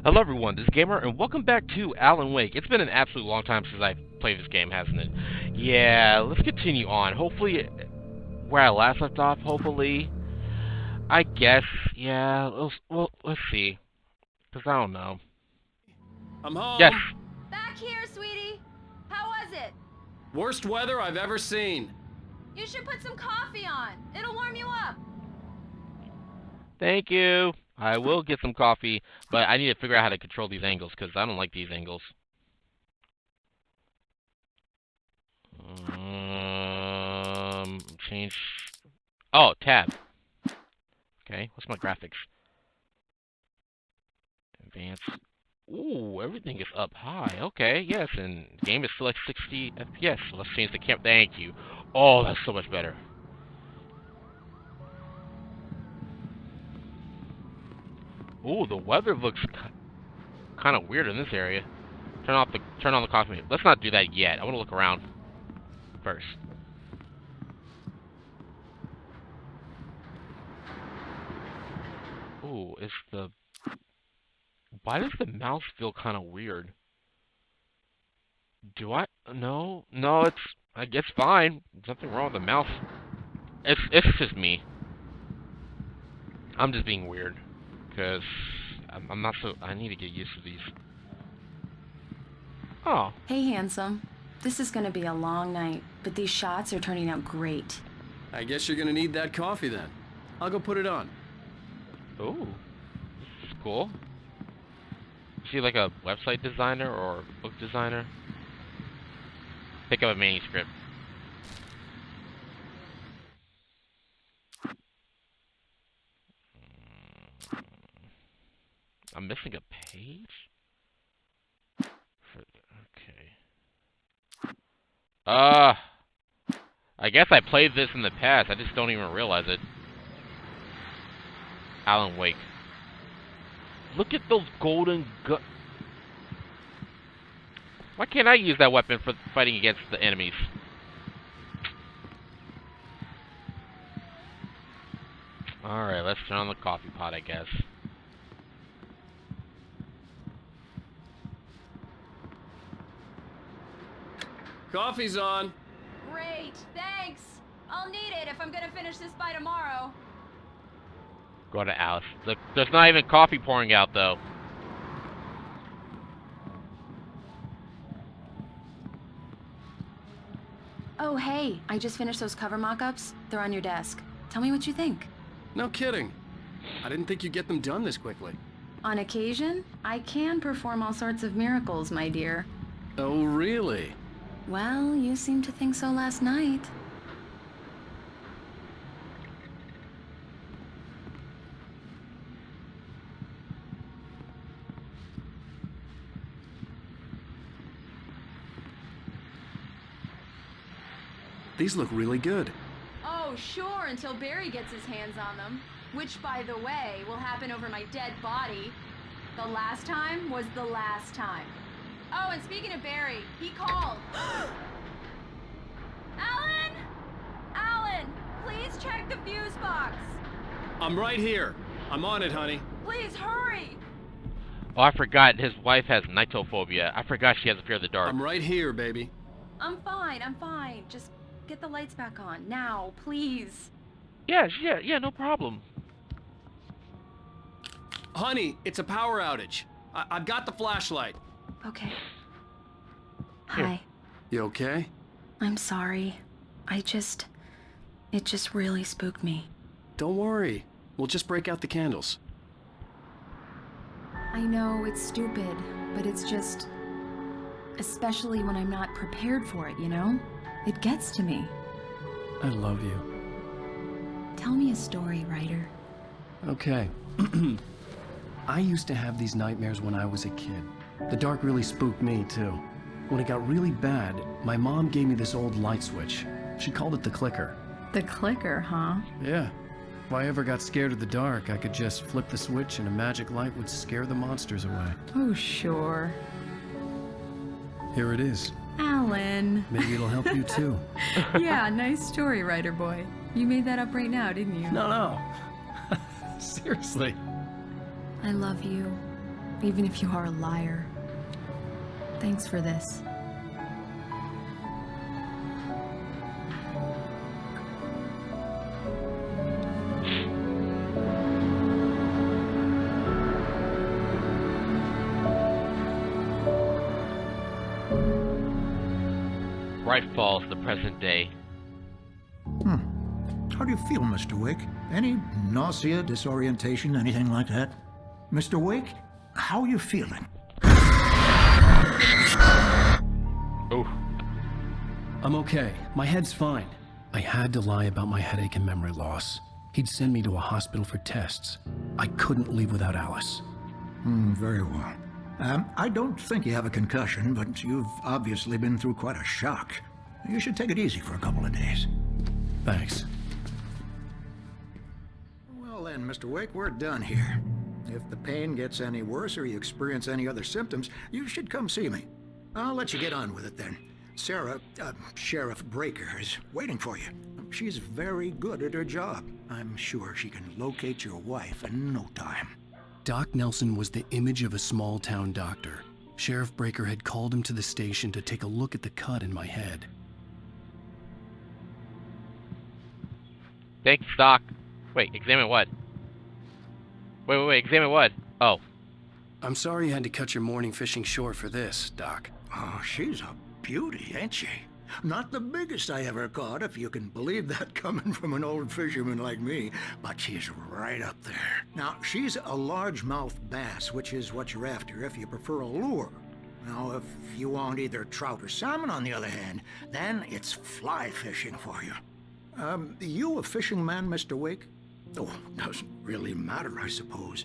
Hello everyone, this is Gamer, and welcome back to Alan Wake. It's been an absolute long time since I've played this game, hasn't it? Yeah, let's continue on. Hopefully, where I last left off, hopefully. I guess, yeah, let's see. Because I don't know. I'm home. Yes. Back here, sweetie. How was it? Worst weather I've ever seen. You should put some coffee on. It'll warm you up. Thank you. I will get some coffee, but I need to figure out how to control these angles, because I don't like these angles. Change. Oh, tab. Okay, what's my graphics? Advanced. Ooh, everything is up high. Okay, yes, and the game is still like 60 FPS. So let's change the camera. Thank you. Oh, that's so much better. Ooh, the weather looks kind of weird in this area. Turn on the coffee. Let's not do that yet. I want to look around first. Ooh, why does the mouse feel kind of weird? No, I guess fine. There's nothing wrong with the mouse. It's just me. I'm just being weird. Because I'm not so... I need to get used to these. Oh. Hey, handsome. This is gonna be a long night, but these shots are turning out great. I guess you're gonna need that coffee then. I'll go put it on. Ooh. This is cool. Is she like a website designer or book designer? Pick up a manuscript. I'm missing a page? Okay. I guess I played this in the past. I just don't even realize it. Alan Wake. Look at those golden Why can't I use that weapon for fighting against the enemies? Alright, let's turn on the coffee pot, I guess. Coffee's on. Great, thanks. I'll need it if I'm gonna finish this by tomorrow. Go to Alice. Look, there's not even coffee pouring out, though. Oh, hey, I just finished those cover mock-ups. They're on your desk. Tell me what you think. No kidding. I didn't think you'd get them done this quickly. On occasion, I can perform all sorts of miracles, my dear. Oh, really? Well, you seemed to think so last night. These look really good. Oh, sure, until Barry gets his hands on them. Which, by the way, will happen over my dead body. The last time was the last time. Oh, and speaking of Barry, he called. Alan! Alan, please check the fuse box. I'm right here. I'm on it, honey. Please hurry. Oh, I forgot. His wife has nitophobia. I forgot she has a fear of the dark. I'm right here, baby. I'm fine. Just get the lights back on. Now, please. Yeah, no problem. Honey, it's a power outage. I've got the flashlight. Okay. Here. Hi. You okay? I'm sorry. It just really spooked me. Don't worry. We'll just break out the candles. I know it's stupid, but it's just... especially when I'm not prepared for it, you know? It gets to me. I love you. Tell me a story, writer. Okay. I used to have these nightmares when I was a kid. The dark really spooked me, too. When it got really bad, my mom gave me this old light switch. She called it the clicker. The clicker, huh? Yeah. If I ever got scared of the dark, I could just flip the switch and a magic light would scare the monsters away. Oh, sure. Here it is. Alan. Maybe it'll help you, too. Yeah, nice story, writer boy. You made that up right now, didn't you? No. Seriously. I love you. even if you are a liar. Thanks for this. Bright Falls, the present day. How do you feel, Mr. Wake? Any nausea, disorientation, anything like that? Mr. Wake, how are you feeling? Oh. I'm okay. My head's fine. I had to lie about my headache and memory loss. He'd send me to a hospital for tests. I couldn't leave without Alice. Very well. I don't think you have a concussion, but you've obviously been through quite a shock. You should take it easy for a couple of days. Thanks. Well then, Mr. Wake, we're done here. If the pain gets any worse or you experience any other symptoms, you should come see me. I'll let you get on with it then. Sarah, Sheriff Breaker, is waiting for you. She's very good at her job. I'm sure she can locate your wife in no time. Doc Nelson was the image of a small-town doctor. Sheriff Breaker had called him to the station to take a look at the cut in my head. Thanks, Doc. Wait, examine what? Wait, examine what? Oh. I'm sorry you had to cut your morning fishing short for this, Doc. Oh, she's a beauty, ain't she? Not the biggest I ever caught, if you can believe that coming from an old fisherman like me, but she's right up there. Now, she's a largemouth bass, which is what you're after if you prefer a lure. Now, if you want either trout or salmon, on the other hand, then it's fly fishing for you. You a fishing man, Mr. Wake? Oh, doesn't really matter, I suppose.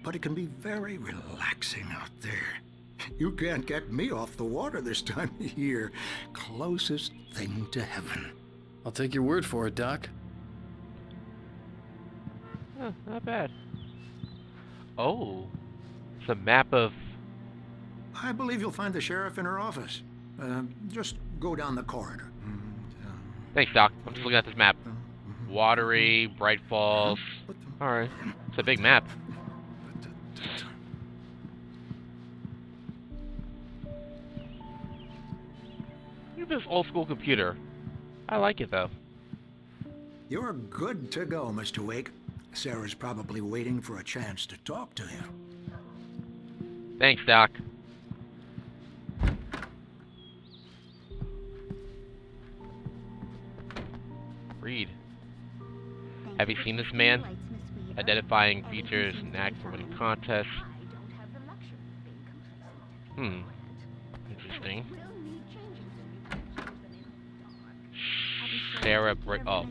But it can be very relaxing out there. You can't get me off the water this time of year. Closest thing to heaven. I'll take your word for it, Doc. Huh, not bad. Oh. It's a map of... I believe you'll find the sheriff in her office. Just go down the corridor. Thanks, Doc. I'm just looking at this map. Watery, Bright Falls. Alright. It's a big map. Look at this old school computer. I like it though. You're good to go, Mr. Wake. Sarah's probably waiting for a chance to talk to you. Thanks, Doc. Read. Have you seen this man? Identifying features, knack for winning contests. Interesting. Sarah oh.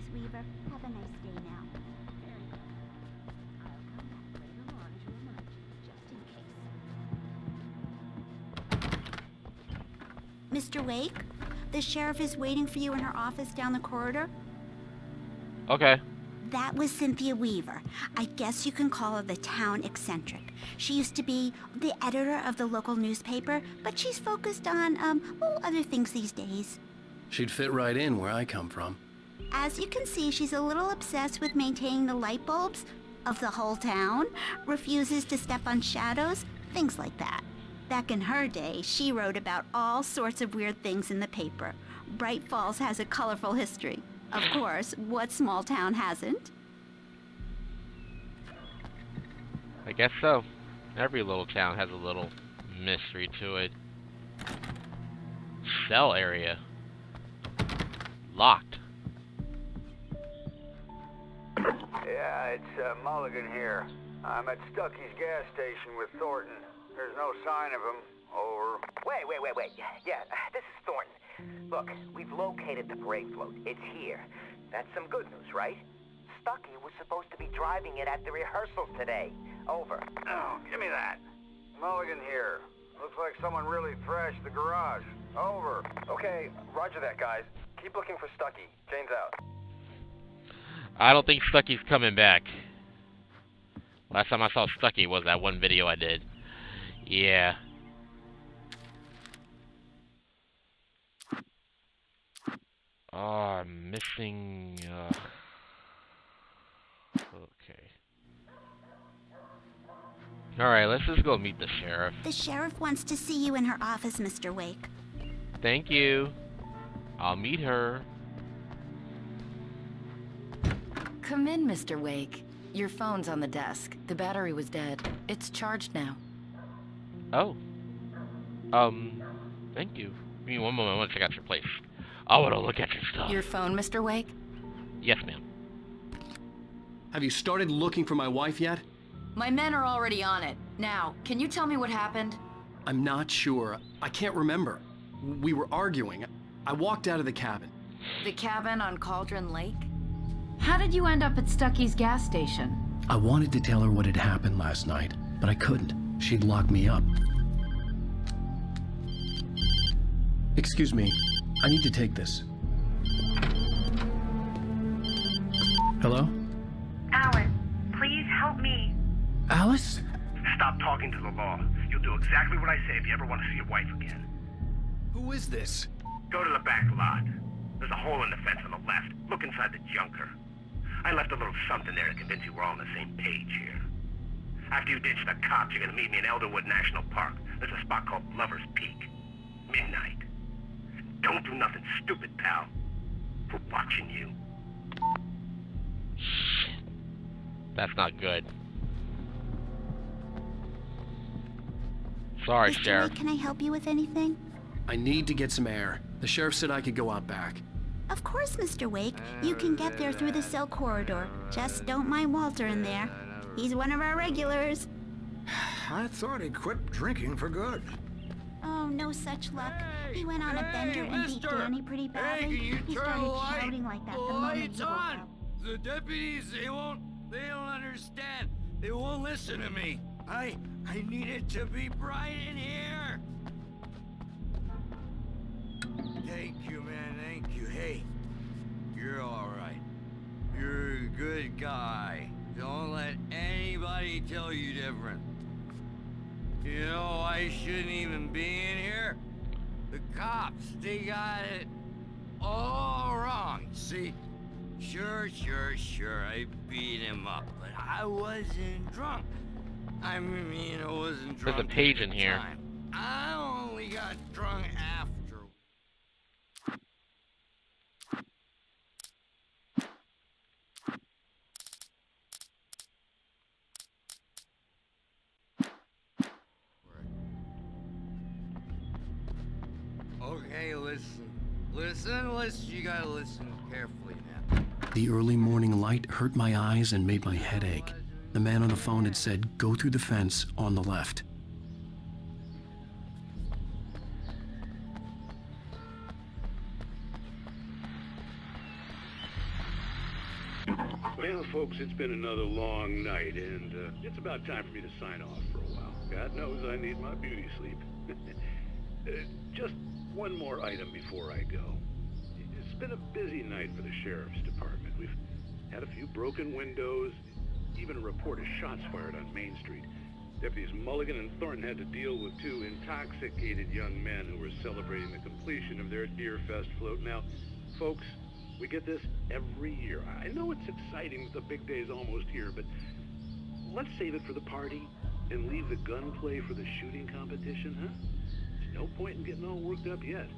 Mr. Wake, the sheriff is waiting for you in her office down the corridor. Okay. That was Cynthia Weaver. I guess you can call her the town eccentric. She used to be the editor of the local newspaper, but she's focused on, other things these days. She'd fit right in where I come from. As you can see, she's a little obsessed with maintaining the light bulbs of the whole town, refuses to step on shadows, things like that. Back in her day, she wrote about all sorts of weird things in the paper. Bright Falls has a colorful history. Of course, what small town hasn't? I guess so. Every little town has a little mystery to it. Cell area. Locked. Yeah, it's Mulligan here. I'm at Stucky's gas station with Thornton. There's no sign of him. Over. Wait. Yeah, this is Thornton. Look, we've located the parade float. It's here. That's some good news, right? Stucky was supposed to be driving it at the rehearsals today. Over. Oh, give me that. Mulligan here. Looks like someone really thrashed the garage. Over. Okay, roger that, guys. Keep looking for Stucky. Jane's out. I don't think Stucky's coming back. Last time I saw Stucky was that one video I did. Yeah. Oh, I'm missing... okay. Alright, let's just go meet the sheriff. The sheriff wants to see you in her office, Mr. Wake. Thank you. I'll meet her. Come in, Mr. Wake. Your phone's on the desk. The battery was dead. It's charged now. Oh. Thank you. Give me one moment, I want to check out your place. I want to look at your stuff. Your phone, Mr. Wake? Yes, ma'am. Have you started looking for my wife yet? My men are already on it. Now, can you tell me what happened? I'm not sure. I can't remember. We were arguing. I walked out of the cabin. The cabin on Cauldron Lake? How did you end up at Stucky's gas station? I wanted to tell her what had happened last night, but I couldn't. She'd lock me up. Excuse me. I need to take this. Hello? Alan, please help me. Alice? Stop talking to the law. You'll do exactly what I say if you ever want to see your wife again. Who is this? Go to the back lot. There's a hole in the fence on the left. Look inside the junker. I left a little something there to convince you we're all on the same page here. After you ditch the cops, you're gonna meet me in Elderwood National Park. There's a spot called Lover's Peak. Midnight. Don't do nothing stupid, pal. We're watching you. Shit. That's not good. Sorry, Mr. Sheriff. Wake, can I help you with anything? I need to get some air. The sheriff said I could go out back. Of course, Mr. Wake. You can get there through the cell corridor. Just don't mind Walter in there. He's one of our regulars. I thought he quit drinking for good. Oh, no such luck. He went on a bender and beat Danny pretty badly. He started shouting like that the moment he woke up. The deputies, they don't understand. They won't listen to me. I need it to be bright in here. Thank you, man, thank you. Hey, you're all right. You're a good guy. Don't let anybody tell you different. You know, I shouldn't even be in here. The cops, they got it all wrong, see? Sure, I beat him up, but I wasn't drunk. I mean, I wasn't drunk. There's a page in here. Time. I only got drunk after. Okay, listen. You gotta listen carefully now. The early morning light hurt my eyes and made my head ache. The man on the phone had said, go through the fence on the left. Well, folks, it's been another long night, and it's about time for me to sign off for a while. God knows I need my beauty sleep. Just one more item before I go. It's been a busy night for the sheriff's department. We've had a few broken windows, even a report of shots fired on Main Street. Deputies Mulligan and Thornton had to deal with two intoxicated young men who were celebrating the completion of their Deer Fest float. Now, folks, we get this every year. I know it's exciting that the big day's almost here, but let's save it for the party and leave the gunplay for the shooting competition, huh? There's no point in getting all worked up yet.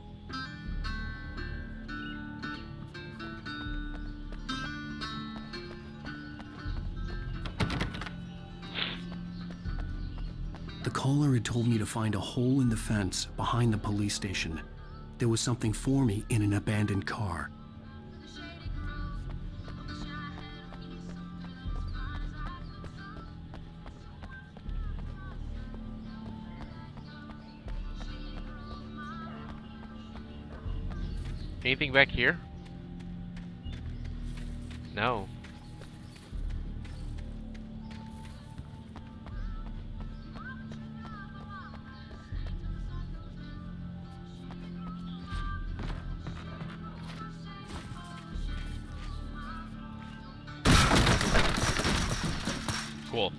The caller had told me to find a hole in the fence behind the police station. There was something for me in an abandoned car. Anything back here? No. Cool.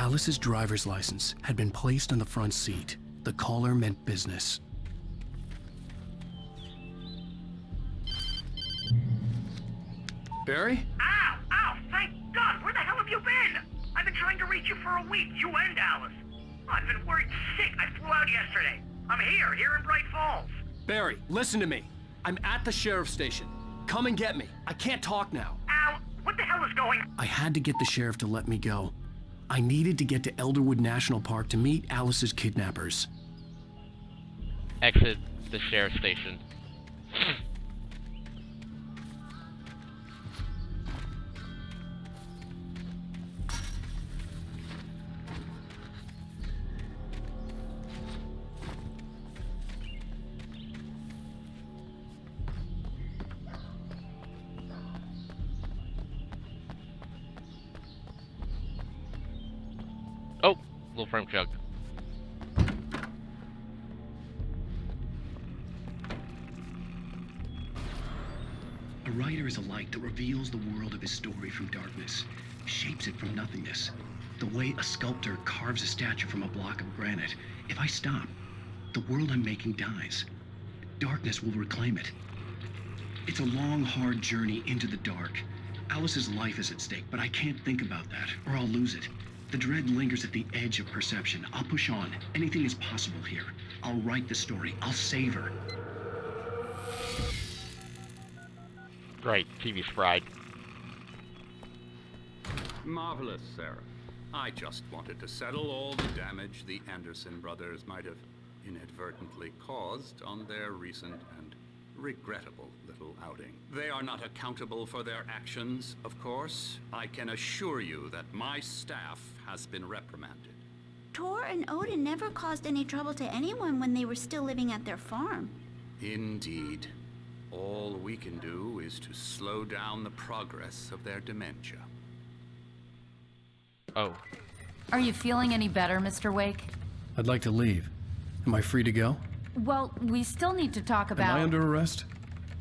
Alice's driver's license had been placed on the front seat. The caller meant business. Barry? Ow! Ow! Thank God! Where the hell have you been? I've been trying to reach you for a week, you and Alice. I've been worried sick. I flew out yesterday. I'm here in Bright Falls. Barry, listen to me. I'm at the sheriff's station. Come and get me. I can't talk now. Al, what the hell is going on? I had to get the sheriff to let me go. I needed to get to Elderwood National Park to meet Alice's kidnappers. Exit the sheriff's station. Oh, little frame chug. A writer is a light that reveals the world of his story from darkness, shapes it from nothingness. The way a sculptor carves a statue from a block of granite. If I stop, the world I'm making dies. Darkness will reclaim it. It's a long, hard journey into the dark. Alice's life is at stake, but I can't think about that, or I'll lose it. The dread lingers at the edge of perception. I'll push on. Anything is possible here. I'll write the story. I'll save her. Great, TV's fried. Marvelous, Sarah. I just wanted to settle all the damage the Anderson brothers might have inadvertently caused on their recent and regrettable little outing. They are not accountable for their actions, of course. I can assure you that my staff has been reprimanded. Tor and Odin never caused any trouble to anyone when they were still living at their farm. Indeed. All we can do is to slow down the progress of their dementia. Oh. Are you feeling any better, Mr. Wake? I'd like to leave. Am I free to go? Well, we still need to talk about... Am I under arrest?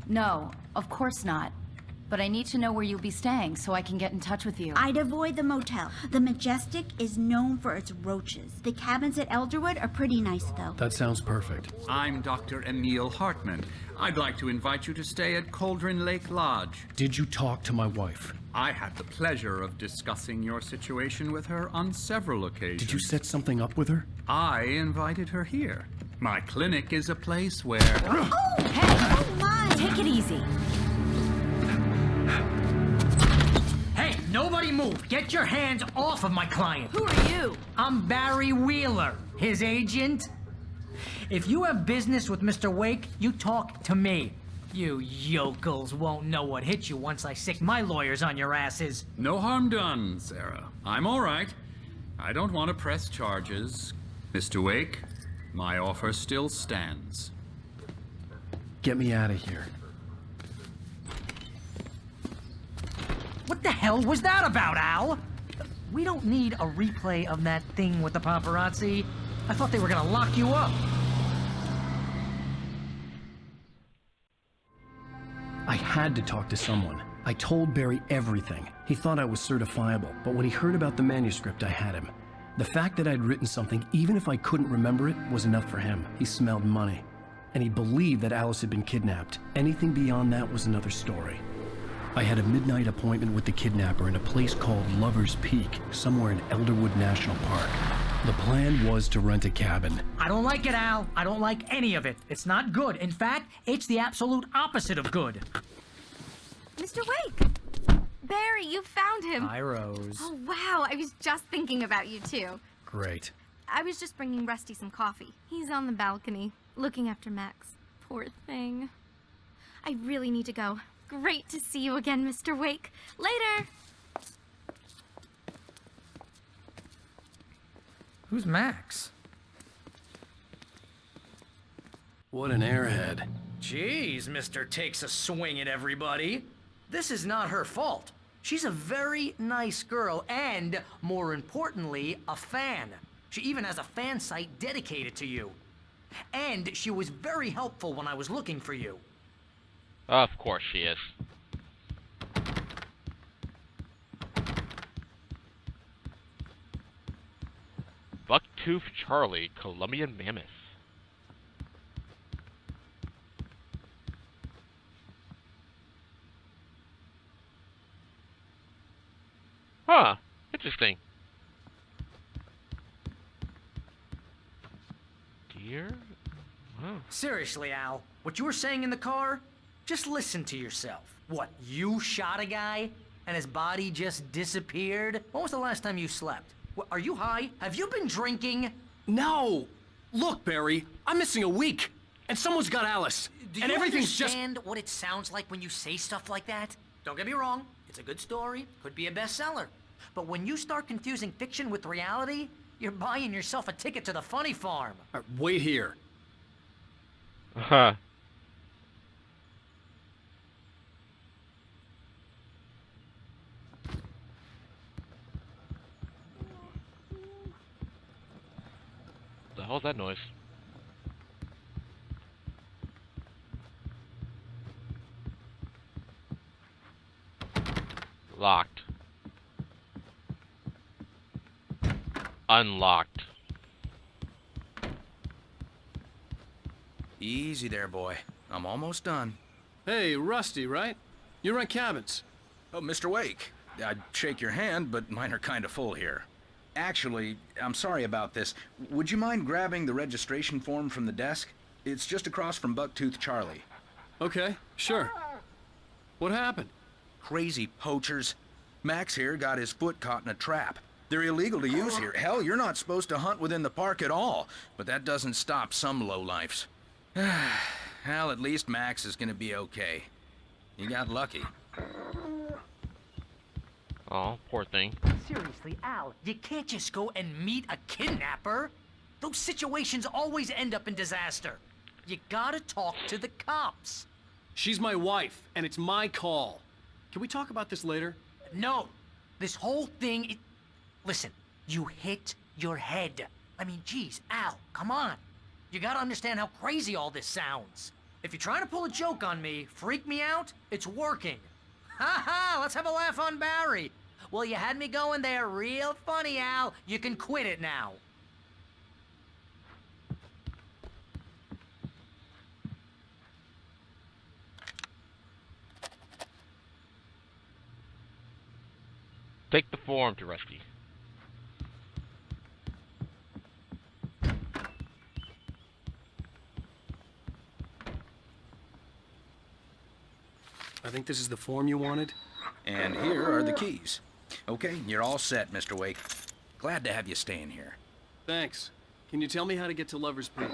No, of course not. But I need to know where you'll be staying so I can get in touch with you. I'd avoid the motel. The Majestic is known for its roaches. The cabins at Elderwood are pretty nice, though. That sounds perfect. I'm Dr. Emil Hartman. I'd like to invite you to stay at Cauldron Lake Lodge. Did you talk to my wife? I had the pleasure of discussing your situation with her on several occasions. Did you set something up with her? I invited her here. My clinic is a place where... Oh! Hey! Oh, my! Take it easy. Hey, nobody move! Get your hands off of my client! Who are you? I'm Barry Wheeler, his agent. If you have business with Mr. Wake, you talk to me. You yokels won't know what hit you once I sick my lawyers on your asses. No harm done, Sarah. I'm all right. I don't want to press charges. Mr. Wake, my offer still stands. Get me out of here. What the hell was that about, Al? We don't need a replay of that thing with the paparazzi. I thought they were gonna lock you up. I had to talk to someone. I told Barry everything. He thought I was certifiable, but when he heard about the manuscript, I had him. The fact that I'd written something, even if I couldn't remember it, was enough for him. He smelled money. And he believed that Alice had been kidnapped. Anything beyond that was another story. I had a midnight appointment with the kidnapper in a place called Lover's Peak, somewhere in Elderwood National Park. The plan was to rent a cabin. I don't like it, Al. I don't like any of it. It's not good. In fact, it's the absolute opposite of good. Mr. Wake! Barry, you found him. Hi, Rose. Oh, wow. I was just thinking about you, too. Great. I was just bringing Rusty some coffee. He's on the balcony, looking after Max. Poor thing. I really need to go. Great to see you again, Mr. Wake. Later! Who's Max? What an airhead. Jeez, Mr. Takes a swing at everybody. This is not her fault. She's a very nice girl and, more importantly, a fan. She even has a fan site dedicated to you. And she was very helpful when I was looking for you. Of course she is. Bucktooth Charlie, Colombian Mammoth. Huh. Interesting. Deer? Wow. Seriously, Al, what you were saying in the car? Just listen to yourself. What, you shot a guy and his body just disappeared? When was the last time you slept? What, are you high? Have you been drinking? No! Look, Barry, I'm missing a week, and someone's got Alice. Do and you everything's understand what it sounds like when you say stuff like that? Don't get me wrong, it's a good story, could be a bestseller. But when you start confusing fiction with reality, you're buying yourself a ticket to the funny farm. Wait here. Huh. The hell's that noise? Locked. Unlocked. Easy there, boy. I'm almost done. Hey, Rusty, right? You rent cabins. Oh, Mr. Wake. I'd shake your hand, but mine are kind of full here. Actually, I'm sorry about this. Would you mind grabbing the registration form from the desk? It's just across from Bucktooth Charlie. Okay, sure. What happened? Crazy poachers. Max here got his foot caught in a trap. They're illegal to use here. Hell, you're not supposed to hunt within the park at all. But that doesn't stop some lowlifes. Well, at least Max is gonna be okay. You got lucky. Oh, poor thing. Seriously, Al, you can't just go and meet a kidnapper. Those situations always end up in disaster. You gotta talk to the cops. She's my wife, and it's my call. Can we talk about this later? No. This whole thing, listen, you hit your head. I mean, geez, Al, come on. You gotta understand how crazy all this sounds. If you're trying to pull a joke on me, freak me out, it's working. Ha ha, let's have a laugh on Barry. Well, you had me going there real funny, Al. You can quit it now. Take the form to Rusty. I think this is the form you wanted. And here are the keys. Okay, you're all set, Mr. Wake. Glad to have you staying here. Thanks. Can you tell me how to get to Lover's Peak?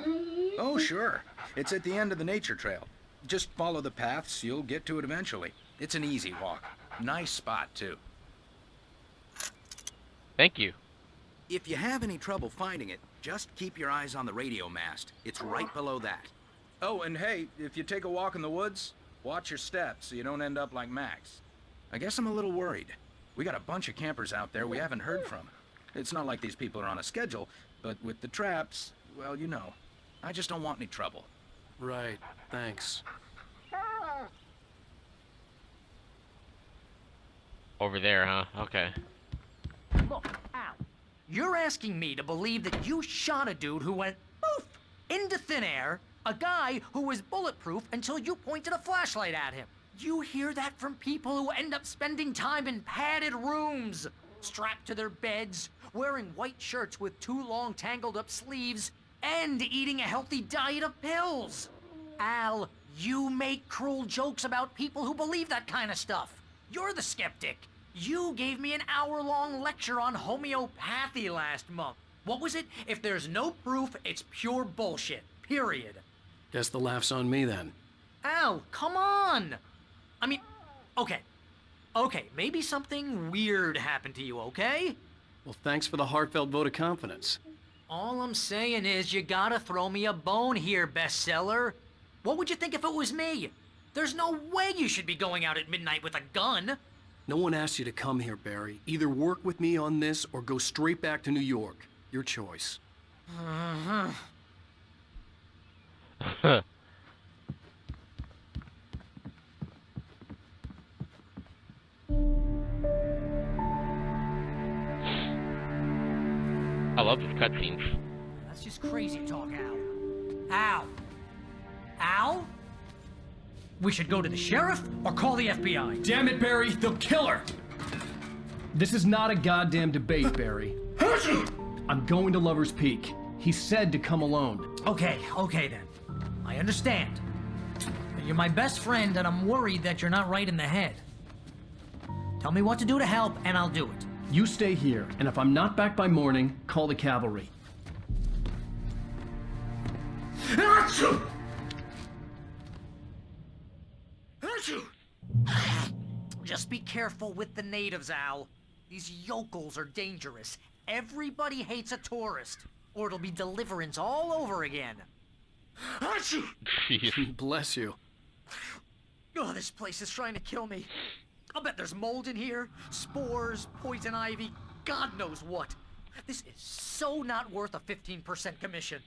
Oh, sure. It's at the end of the nature trail. Just follow the paths, you'll get to it eventually. It's an easy walk. Nice spot, too. Thank you. If you have any trouble finding it, just keep your eyes on the radio mast. It's right below that. Oh, and hey, if you take a walk in the woods, watch your steps so you don't end up like Max. I guess I'm a little worried. We got a bunch of campers out there we haven't heard from. It's not like these people are on a schedule, but with the traps, well, you know. I just don't want any trouble. Right, thanks. Over there, huh? Okay. Look, Al, you're asking me to believe that you shot a dude who went poof into thin air, a guy who was bulletproof until you pointed a flashlight at him. You hear that from people who end up spending time in padded rooms, strapped to their beds, wearing white shirts with too long tangled up sleeves, and eating a healthy diet of pills. Al, you make cruel jokes about people who believe that kind of stuff. You're the skeptic. You gave me an hour-long lecture on homeopathy last month. What was it? If there's no proof, it's pure bullshit. Period. Guess the laugh's on me then. Al, come on! I mean, okay, maybe something weird happened to you, okay? Well, thanks for the heartfelt vote of confidence. All I'm saying is you gotta throw me a bone here, bestseller. What would you think if it was me? There's no way you should be going out at midnight with a gun. No one asked you to come here, Barry. Either work with me on this or go straight back to New York. Your choice. I love these cutscenes. That's just crazy talk, Al. Al? Al? We should go to the sheriff or call the FBI? Damn it, Barry, they'll kill her! This is not a goddamn debate, Barry. I'm going to Lover's Peak. He said to come alone. Okay then. I understand. You're my best friend, and I'm worried that you're not right in the head. Tell me what to do to help, and I'll do it. You stay here, and if I'm not back by morning, call the cavalry. Achoo! Just be careful with the natives, Al. These yokels are dangerous. Everybody hates a tourist, or it'll be Deliverance all over again. Bless you. Oh, this place is trying to kill me. I'll bet there's mold in here, spores, poison ivy, God knows what. This is so not worth a 15% commission.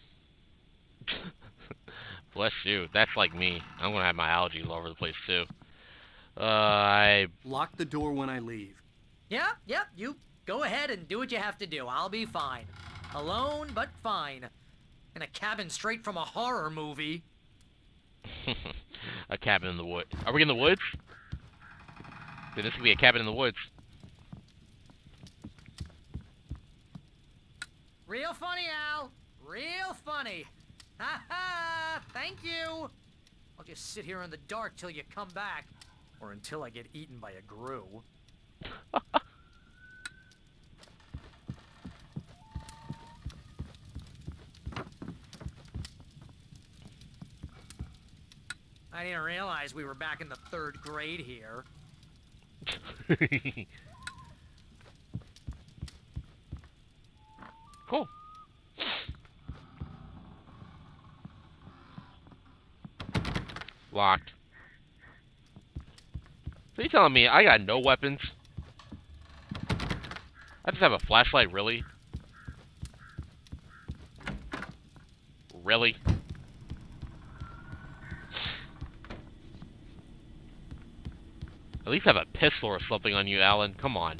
Bless you. That's like me. I'm gonna have my allergies all over the place too. Lock the door when I leave. Yep, you go ahead and do what you have to do. I'll be fine. Alone, but fine. In a cabin straight from a horror movie. A cabin in the woods. Are we in the woods? Dude, this could be a cabin in the woods. Real funny, Al. Real funny. Ha ha! Thank you. I'll just sit here in the dark till you come back. Or until I get eaten by a grue. I didn't realize we were back in the 3rd grade here. Cool. Locked. So you telling me I got no weapons? I just have a flashlight, really? Really? At least have a pistol or something on you, Alan. Come on.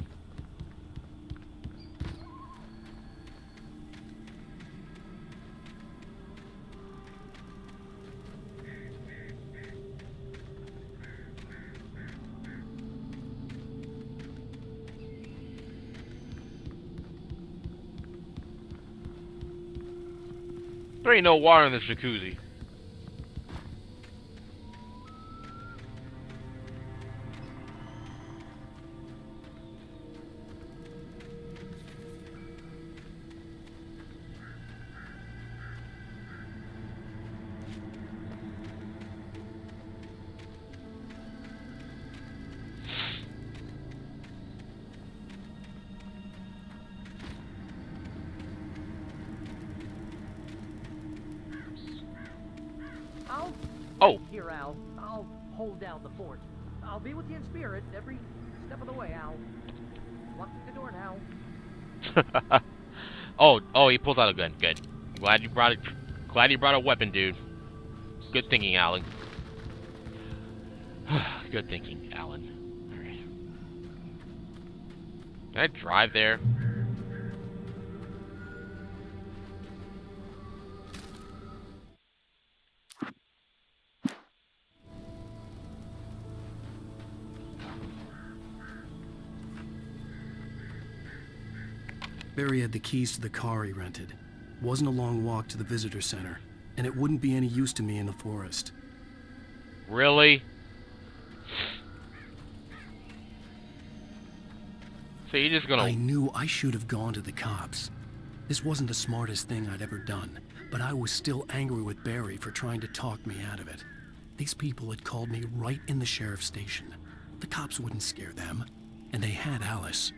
There ain't no water in this jacuzzi. Oh. Here, Al. I'll hold down the fort. I'll be with you in spirit every step of the way, Al. Lock the door now. oh, he pulls out a gun. Good. Glad you brought it. Glad you brought a weapon, dude. Good thinking, Alan. Good thinking, Alan. All right. Can I drive there? Barry had the keys to the car he rented. Wasn't a long walk to the visitor center, and it wouldn't be any use to me in the forest. Really? So you're just gonna... I knew I should have gone to the cops. This wasn't the smartest thing I'd ever done, but I was still angry with Barry for trying to talk me out of it. These people had called me right in the sheriff's station. The cops wouldn't scare them, and they had Alice.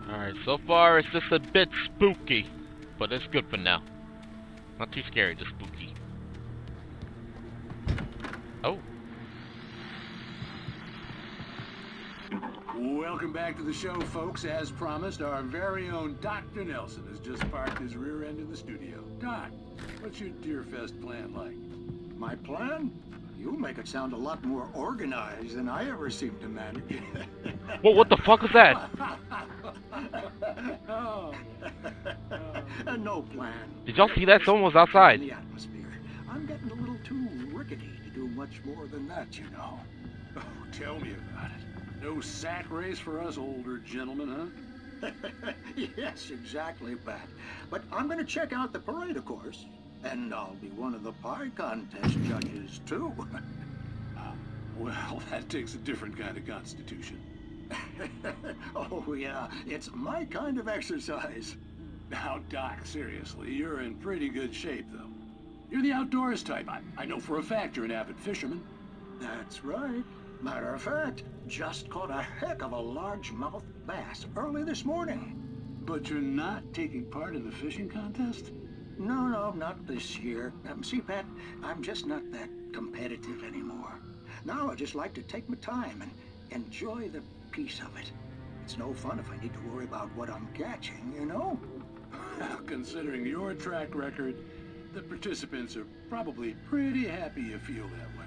Alright, so far it's just a bit spooky, but it's good for now. Not too scary, just spooky. Oh. Welcome back to the show, folks. As promised, our very own Dr. Nelson has just parked his rear end in the studio. Doc, what's your Deerfest plan like? My plan? You make it sound a lot more organized than I ever seem to manage. Whoa, what the fuck was that? No plan. Did y'all see that? Someone was outside. The atmosphere. I'm getting a little too rickety to do much more than that, you know. Oh, tell me about it. No sack race for us older gentlemen, huh? Yes, exactly, Pat. But I'm gonna check out the parade, of course. And I'll be one of the pie contest judges, too. Well, that takes a different kind of constitution. Oh, yeah. It's my kind of exercise. Now, Doc, seriously, you're in pretty good shape, though. You're the outdoors type. I know for a fact you're an avid fisherman. That's right. Matter of fact, just caught a heck of a largemouth bass early this morning. But you're not taking part in the fishing contest? No, not this year. See, Pat, I'm just not that competitive anymore. Now I just like to take my time and enjoy the peace of it. It's no fun if I need to worry about what I'm catching, you know? Considering your track record, the participants are probably pretty happy you feel that way.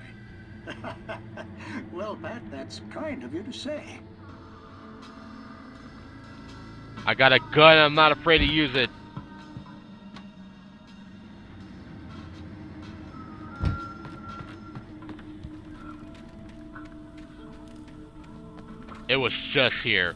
Well, Pat, that's kind of you to say. I got a gun, I'm not afraid to use it. It was just here.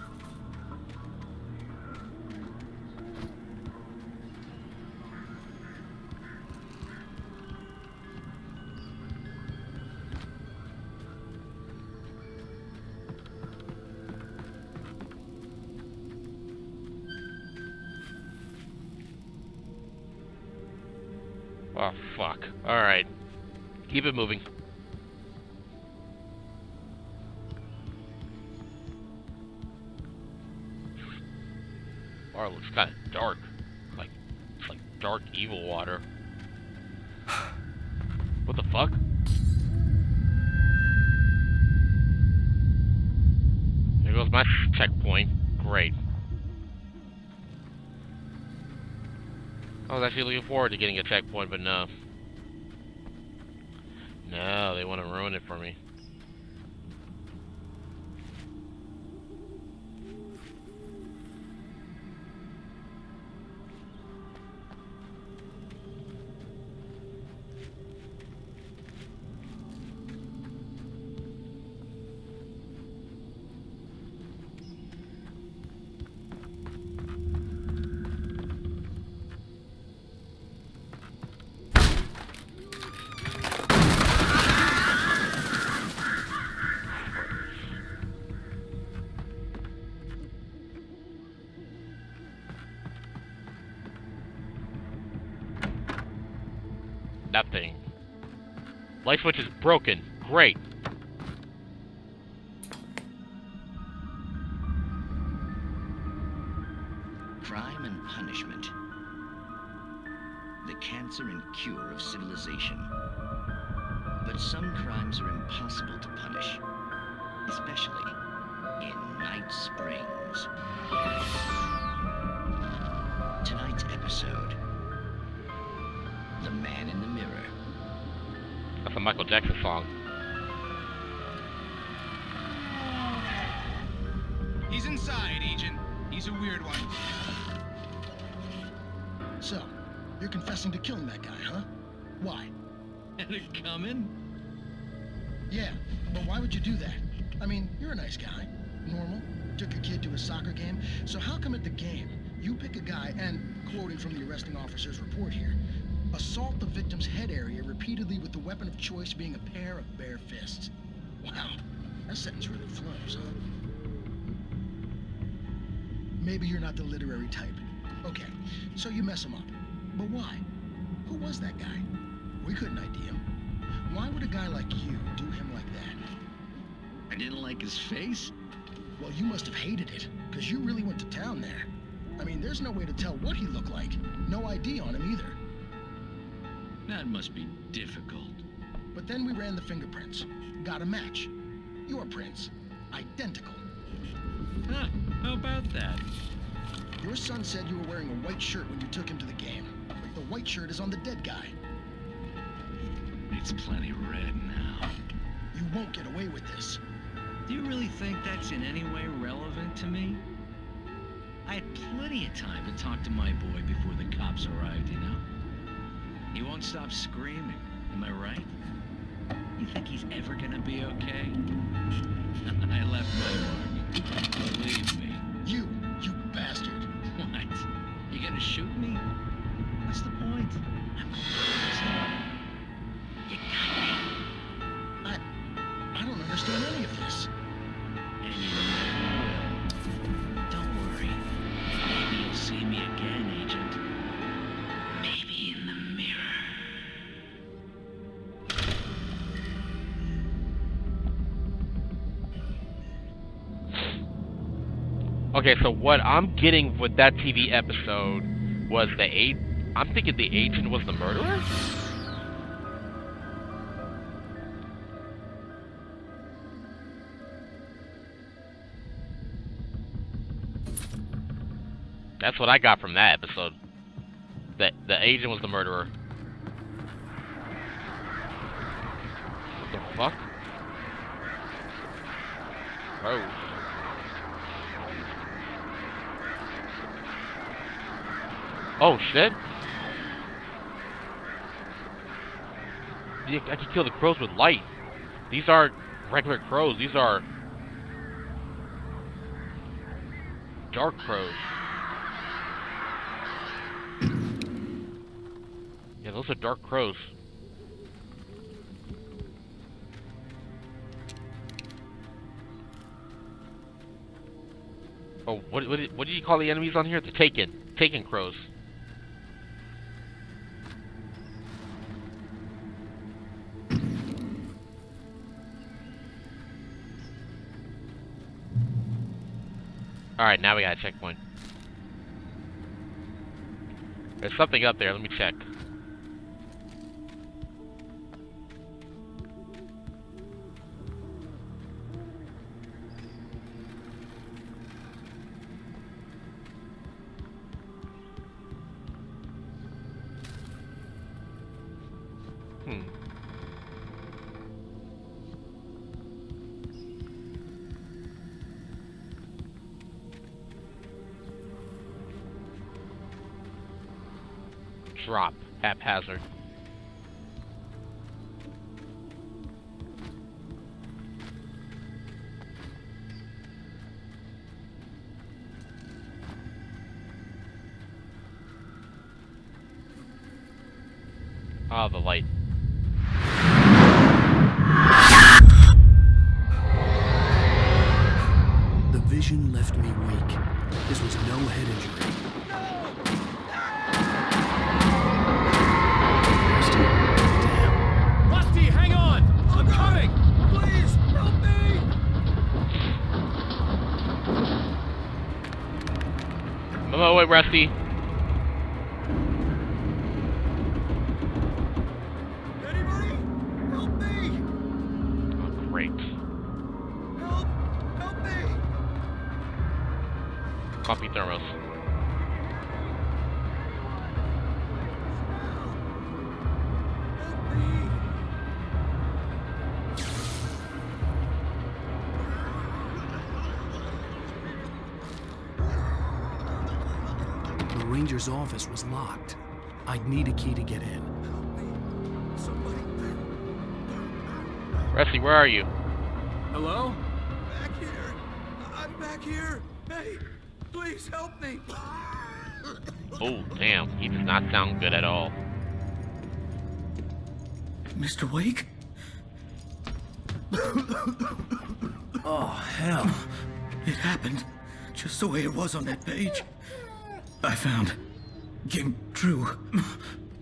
Oh, fuck. Alright. Keep it moving. Water looks kind of dark. It's like dark evil water. What the fuck? There goes my checkpoint. Great. I was actually looking forward to getting a checkpoint, but no. No, they want to ruin it for me. Nothing. Light switch is broken. Great. Crime and punishment. The cancer and cure of civilization. But some crimes are impossible to punish, especially in Night Springs. Tonight's episode, The Man in the Mirror. That's a Michael Jackson song. He's inside, Agent. He's a weird one. So, you're confessing to killing that guy, huh? Why? Had it coming? Yeah, but why would you do that? I mean, you're a nice guy. Normal. Took your kid to a soccer game. So how come at the game, you pick a guy and, quoting from the arresting officer's report here, assault the victim's head area repeatedly with the weapon of choice being a pair of bare fists? Wow, that sentence really flows, huh? Maybe you're not the literary type. Okay, so you mess him up. But why? Who was that guy? We couldn't ID him. Why would a guy like you do him like that? I didn't like his face? Well, you must have hated it, because you really went to town there. I mean, there's no way to tell what he looked like. No ID on him either. That must be difficult. But then we ran the fingerprints. Got a match. Your prints. Identical. Huh, how about that? Your son said you were wearing a white shirt when you took him to the game. The white shirt is on the dead guy. It's plenty red now. You won't get away with this. Do you really think that's in any way relevant to me? I had plenty of time to talk to my boy before the cops arrived, you know? He won't stop screaming, am I right? You think he's ever gonna be okay? I left my mark. Believe me. You bastard. What? You gonna shoot me? What's the point? I'm You got me. I don't understand any of this. And you never will. Don't worry. Maybe you'll see me again, Agent. Maybe in the mirror. Okay, so what I'm getting with that TV episode was I'm thinking the agent was the murderer? That's what I got from that episode. That the agent was the murderer. What the fuck? Oh. Oh shit! Yeah, I can kill the crows with light. These aren't regular crows. These are dark crows. Yeah, those are dark crows. Oh, what do you call the enemies on here? The Taken crows. Alright, now we got a checkpoint. There's something up there, let me check. Drop haphazard. Ah, the light. The vision left me weak. This was no head injury. Rusty, hang on! I'm coming! Please, help me! I'm on my way, Rusty. Anybody? Help me! Oh, great. Help me! Coffee thermos. The ranger's office was locked. I'd need a key to get in. Rusty, where are you? Hello? Back here. I'm back here. Hey, please help me. Oh, damn. He does not sound good at all. Mr. Wake? Oh, hell. It happened just the way it was on that page. I found. Came true.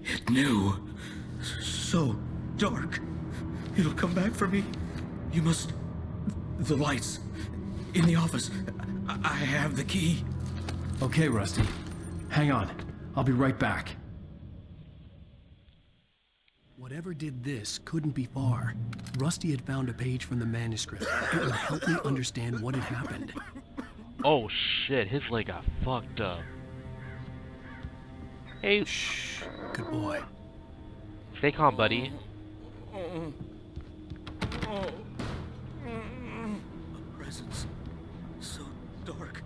It knew. So dark. It'll come back for me. You must. The lights. in the office. I have the key. Okay, Rusty. Hang on. I'll be right back. Whatever did this couldn't be far. Rusty had found a page from the manuscript. It would help me understand what had happened. Oh shit, his leg got fucked up. Hey. Shh. Good boy. Stay calm, buddy. A presence so dark.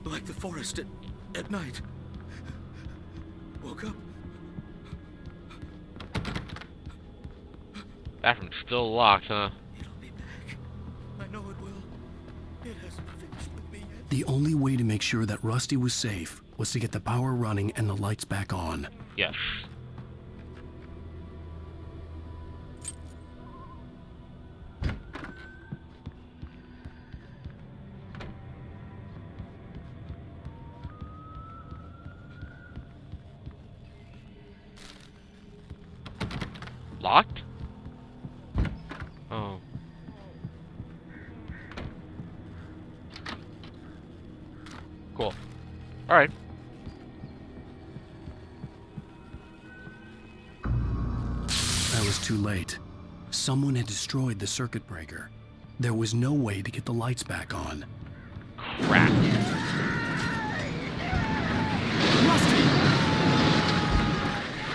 Like the forest at night. Woke up. Bathroom's still locked, huh? It'll be back. I know it will. It hasn't finished with me yet. The only way to make sure that Rusty was safe was to get the power running and the lights back on. Yes. Locked? Oh. Cool. Alright. I was too late. Someone had destroyed the circuit breaker. There was no way to get the lights back on. Crap. Rusty!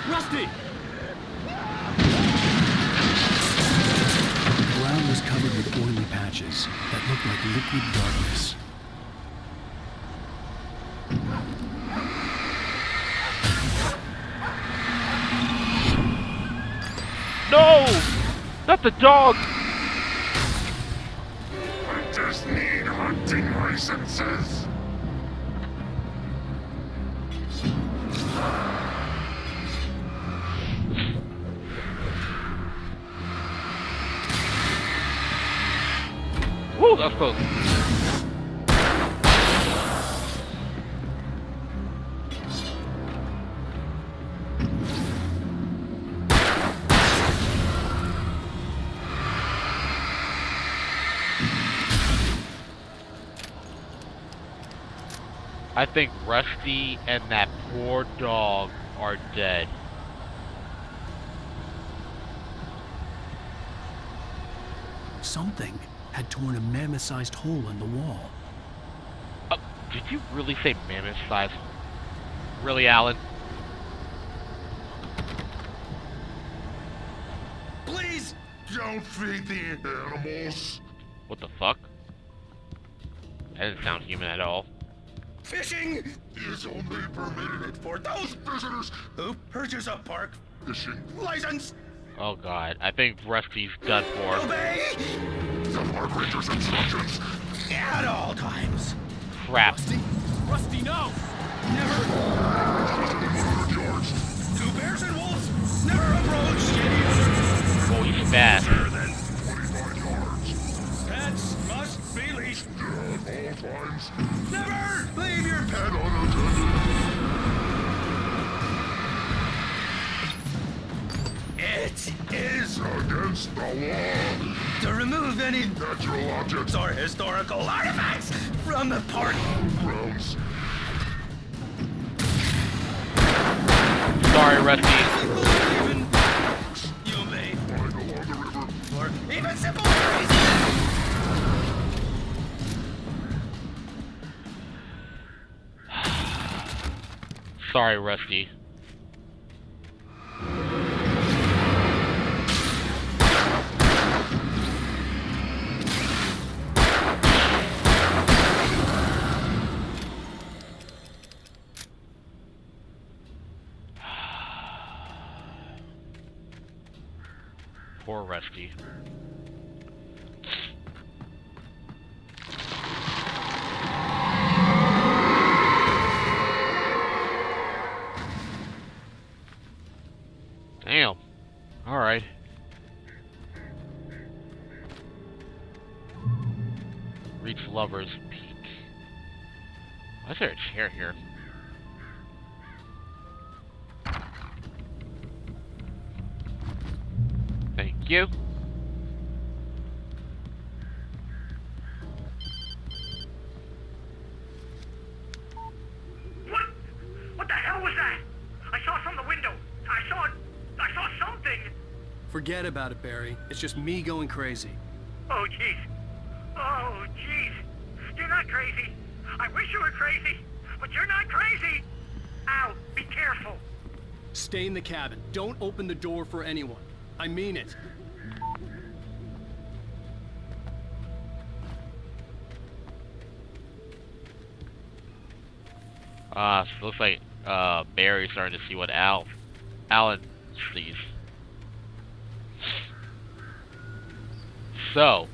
Rusty! The ground was covered with oily patches that looked like liquid darkness. No! Not the dog! I just need hunting licenses. Woo, that was close. I think Rusty and that poor dog are dead. Something had torn a mammoth-sized hole in the wall. Did you really say mammoth size? Really, Alan? Please don't feed the animals. What the fuck? That didn't sound human at all. Fishing is only permitted for those visitors who purchase a park fishing license. Oh god, I think Rusty's done for. Obey the park ranger's instructions at all times. Crap. Rusty, no! Never. Two bears and wolves never approach. Oh, he's fast. Pets must be leashed at all times. Never leave your pet unattended. It is against the law to remove any natural objects or historical artifacts from the park grounds. Sorry, Rusty. You may find along the river or even simple trees. Sorry, Rusty. Poor Rusty. Damn. Alright. Reach Lover's Peak. Why is there a chair here? Thank you. Forget about it, Barry. It's just me going crazy. Oh, jeez. Oh, jeez. You're not crazy. I wish you were crazy, but you're not crazy. Al, be careful. Stay in the cabin. Don't open the door for anyone. I mean it. So looks like Barry's starting to see what Alan sees. So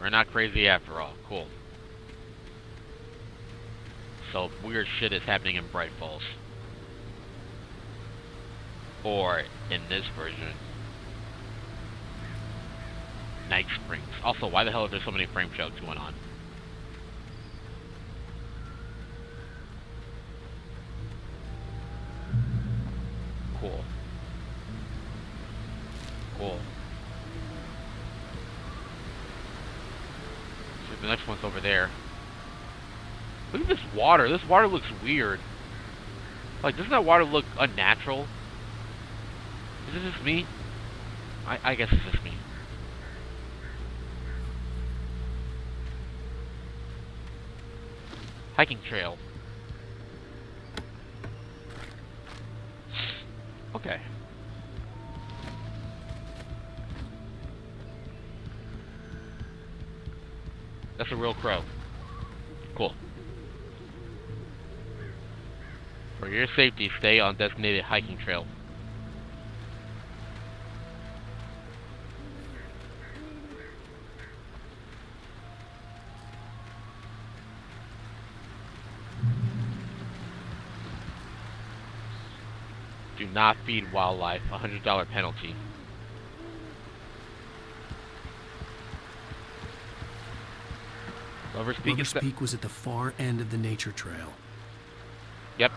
we're not crazy after all. Cool. So weird shit is happening in Bright Falls. Or in this version, Night Springs. Also, why the hell are there so many frame chokes going on? Cool. Cool. So the next one's over there. Look at this water. This water looks weird. Like, doesn't that water look unnatural? Is it just me? I guess it's just me. Hiking trail. Okay. That's a real crow. Cool. For your safety, stay on designated hiking trail. Do not feed wildlife. $100 penalty. Lover's Peak Lover's Peak was at the far end of the nature trail. Yep.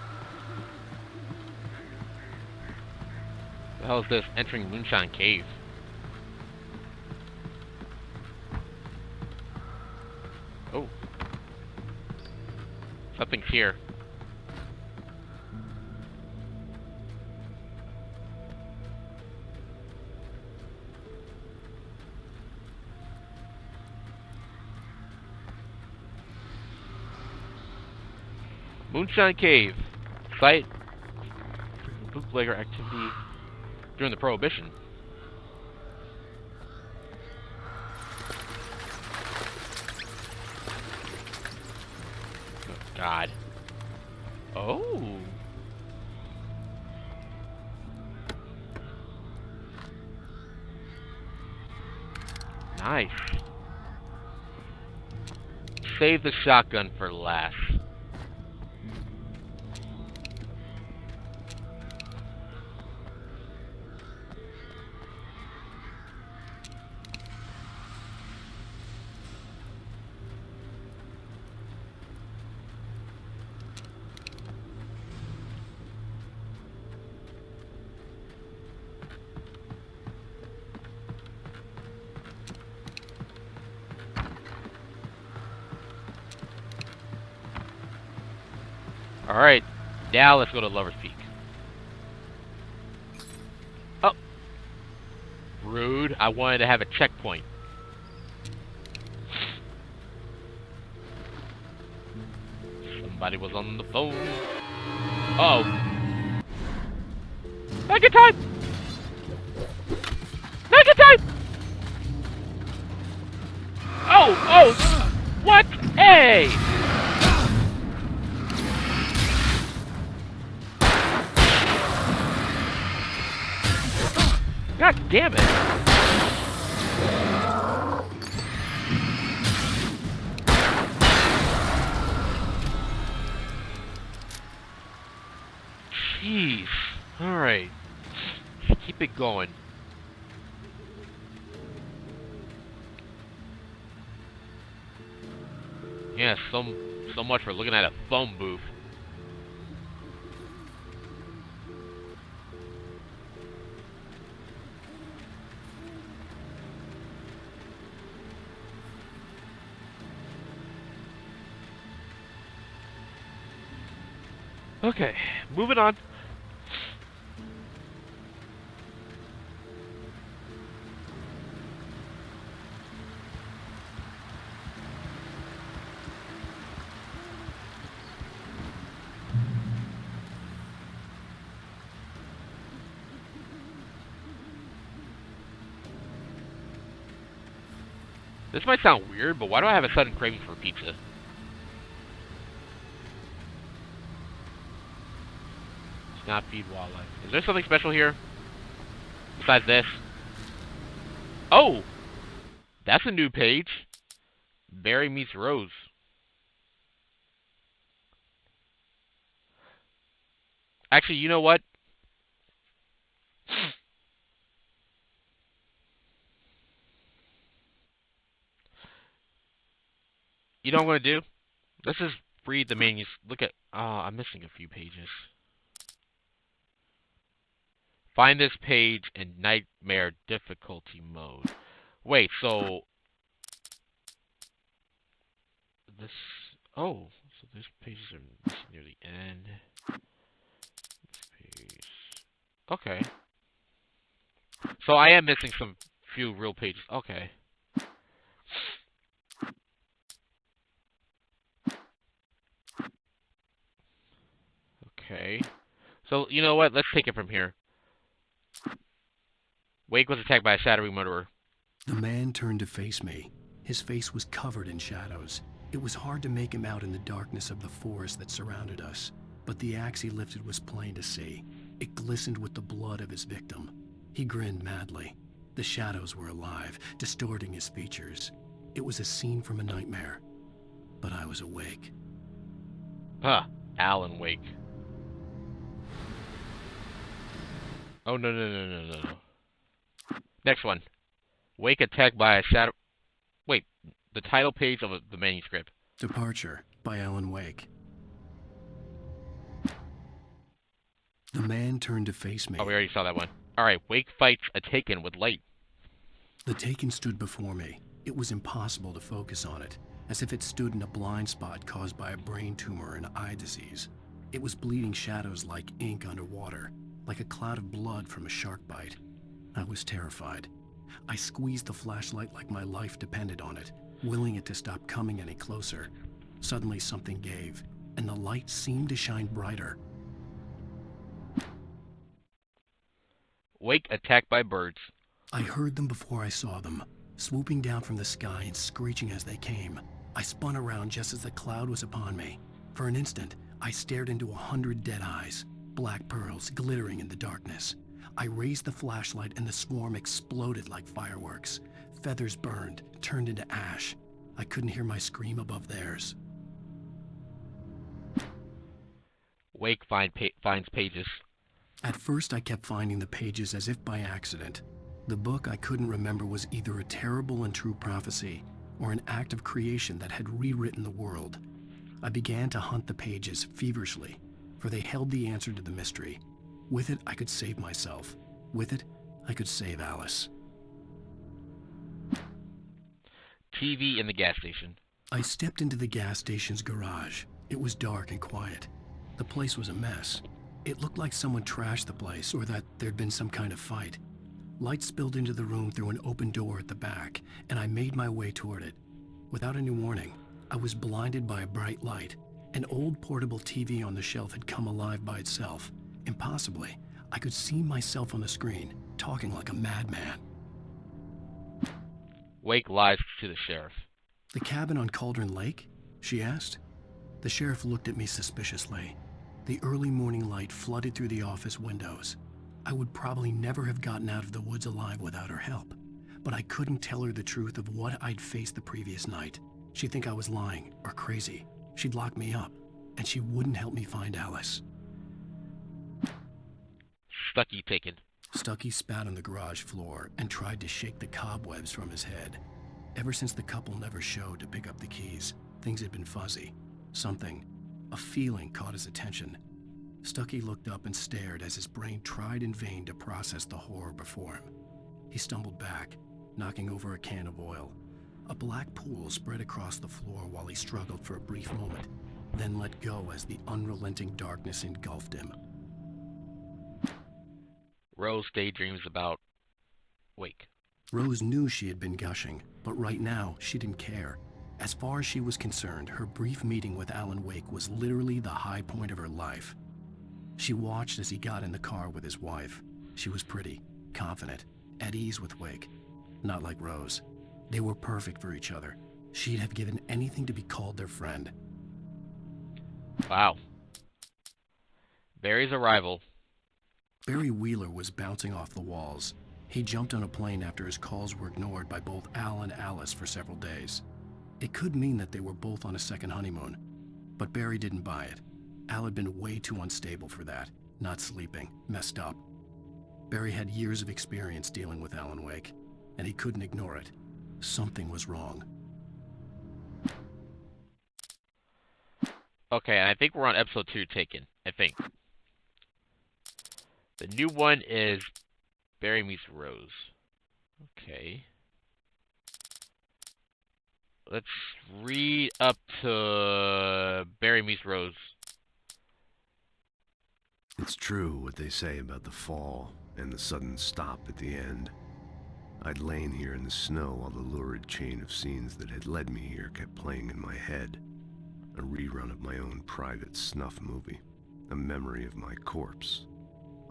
The hell is this? Entering Moonshine Cave. Oh. Something's here. Moonshine Cave. Site for bootlegger activity during the Prohibition. Oh, God. Oh. Nice. Save the shotgun for last. Alright, now let's go to Lover's Peak. Oh. Rude. I wanted to have a checkpoint. Somebody was on the phone. Uh oh. Back in time! Back in time! Oh, oh! What? Hey! God damn it! Jeez. Alright. Let's keep it going. Yeah, so much for looking at a phone booth. Okay, moving on. This might sound weird, but why do I have a sudden craving for pizza? It's not feed wildlife. Is there something special here? Besides this? Oh! That's a new page. Barry meets Rose. Actually, you know what? You know what I'm going to do? Let's just read the menus. Look at... I'm missing a few pages. Find this page in Nightmare difficulty mode. Wait, so... This... Oh, so these pages are near the end. This page... Okay. So I am missing some few real pages. Okay. Okay. So, you know what? Let's take it from here. Wake was attacked by a shadowy murderer. The man turned to face me. His face was covered in shadows. It was hard to make him out in the darkness of the forest that surrounded us, but the axe he lifted was plain to see. It glistened with the blood of his victim. He grinned madly. The shadows were alive, distorting his features. It was a scene from a nightmare, but I was awake. Huh. Alan Wake. Oh, no. Next one. Wake attacked by a shadow... Wait, the title page of the manuscript. Departure by Alan Wake. The man turned to face me. Oh, we already saw that one. Alright, Wake fights a Taken with light. The Taken stood before me. It was impossible to focus on it, as if it stood in a blind spot caused by a brain tumor and eye disease. It was bleeding shadows like ink underwater, like a cloud of blood from a shark bite. I was terrified. I squeezed the flashlight like my life depended on it, willing it to stop coming any closer. Suddenly something gave, and the light seemed to shine brighter. Wake attacked by birds. I heard them before I saw them, swooping down from the sky and screeching as they came. I spun around just as the cloud was upon me. For an instant, I stared into 100 dead eyes, black pearls glittering in the darkness. I raised the flashlight and the swarm exploded like fireworks. Feathers burned, turned into ash. I couldn't hear my scream above theirs. Wake finds pages. At first, I kept finding the pages as if by accident. The book I couldn't remember was either a terrible and true prophecy or an act of creation that had rewritten the world. I began to hunt the pages feverishly, for they held the answer to the mystery. With it, I could save myself. With it, I could save Alice. TV in the gas station. I stepped into the gas station's garage. It was dark and quiet. The place was a mess. It looked like someone trashed the place or that there'd been some kind of fight. Light spilled into the room through an open door at the back, and I made my way toward it. Without any warning, I was blinded by a bright light. An old portable TV on the shelf had come alive by itself. Impossibly, I could see myself on the screen, talking like a madman. Wake lies to the sheriff. The cabin on Cauldron Lake? She asked. The sheriff looked at me suspiciously. The early morning light flooded through the office windows. I would probably never have gotten out of the woods alive without her help, but I couldn't tell her the truth of what I'd faced the previous night. She'd think I was lying or crazy. She'd lock me up, and she wouldn't help me find Alice. Stucky Taken. Stucky spat on the garage floor and tried to shake the cobwebs from his head. Ever since the couple never showed to pick up the keys, things had been fuzzy. Something, a feeling, caught his attention. Stucky looked up and stared as his brain tried in vain to process the horror before him. He stumbled back, knocking over a can of oil. A black pool spread across the floor while he struggled for a brief moment, then let go as the unrelenting darkness engulfed him. Rose daydreams about Wake. Rose knew she had been gushing, but right now she didn't care. As far as she was concerned, her brief meeting with Alan Wake was literally the high point of her life. She watched as he got in the car with his wife. She was pretty, confident, at ease with Wake. Not like Rose. They were perfect for each other. She'd have given anything to be called their friend. Wow. Barry's arrival. Barry Wheeler was bouncing off the walls. He jumped on a plane after his calls were ignored by both Al and Alice for several days. It could mean that they were both on a second honeymoon, but Barry didn't buy it. Al had been way too unstable for that, not sleeping, messed up. Barry had years of experience dealing with Alan Wake, and he couldn't ignore it. Something was wrong. Okay, and I think we're on episode 2 taken. I think. The new one is Barry meets Rose. Okay. Let's read up to Barry meets Rose. It's true what they say about the fall and the sudden stop at the end. I'd lain here in the snow while the lurid chain of scenes that had led me here kept playing in my head. A rerun of my own private snuff movie. A memory of my corpse.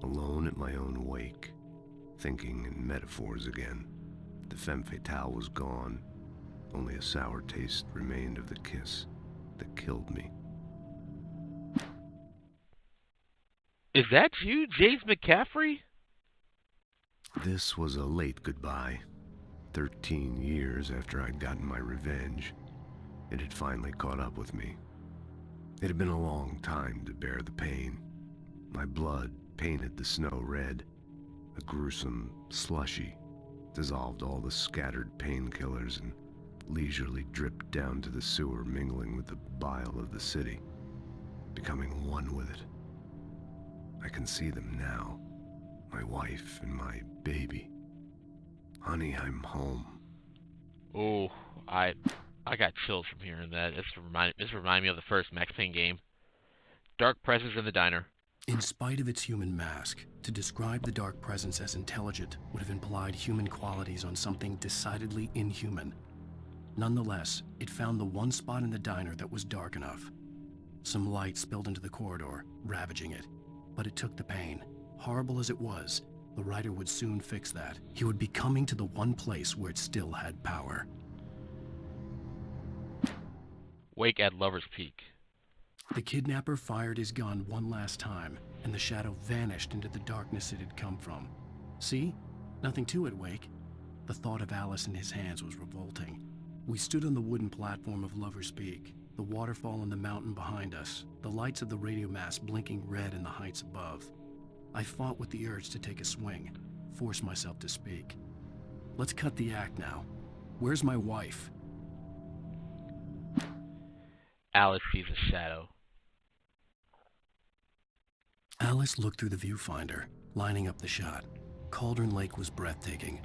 Alone at my own wake. Thinking in metaphors again. The femme fatale was gone. Only a sour taste remained of the kiss that killed me. Is that you, James McCaffrey? This was a late goodbye. 13 years after I'd gotten my revenge. It had finally caught up with me. It had been a long time to bear the pain. My blood painted the snow red. A gruesome slushy dissolved all the scattered painkillers and leisurely dripped down to the sewer, mingling with the bile of the city, becoming one with it. I can see them now, my wife and my baby. Honey, I'm home. Oh, I got chills from hearing that. This reminded me of the first Max Payne game. Dark presence in the diner. In spite of its human mask, to describe the dark presence as intelligent would have implied human qualities on something decidedly inhuman. Nonetheless, it found the one spot in the diner that was dark enough. Some light spilled into the corridor, ravaging it. But it took the pain. Horrible as it was, the writer would soon fix that. He would be coming to the one place where it still had power. Wake at Lover's Peak. The kidnapper fired his gun one last time, and the shadow vanished into the darkness it had come from. See? Nothing to it, Wake. The thought of Alice in his hands was revolting. We stood on the wooden platform of Lover's Peak, the waterfall on the mountain behind us, the lights of the radio mast blinking red in the heights above. I fought with the urge to take a swing, force myself to speak. Let's cut the act now. Where's my wife? Alice sees a shadow. Alice looked through the viewfinder, lining up the shot. Cauldron Lake was breathtaking.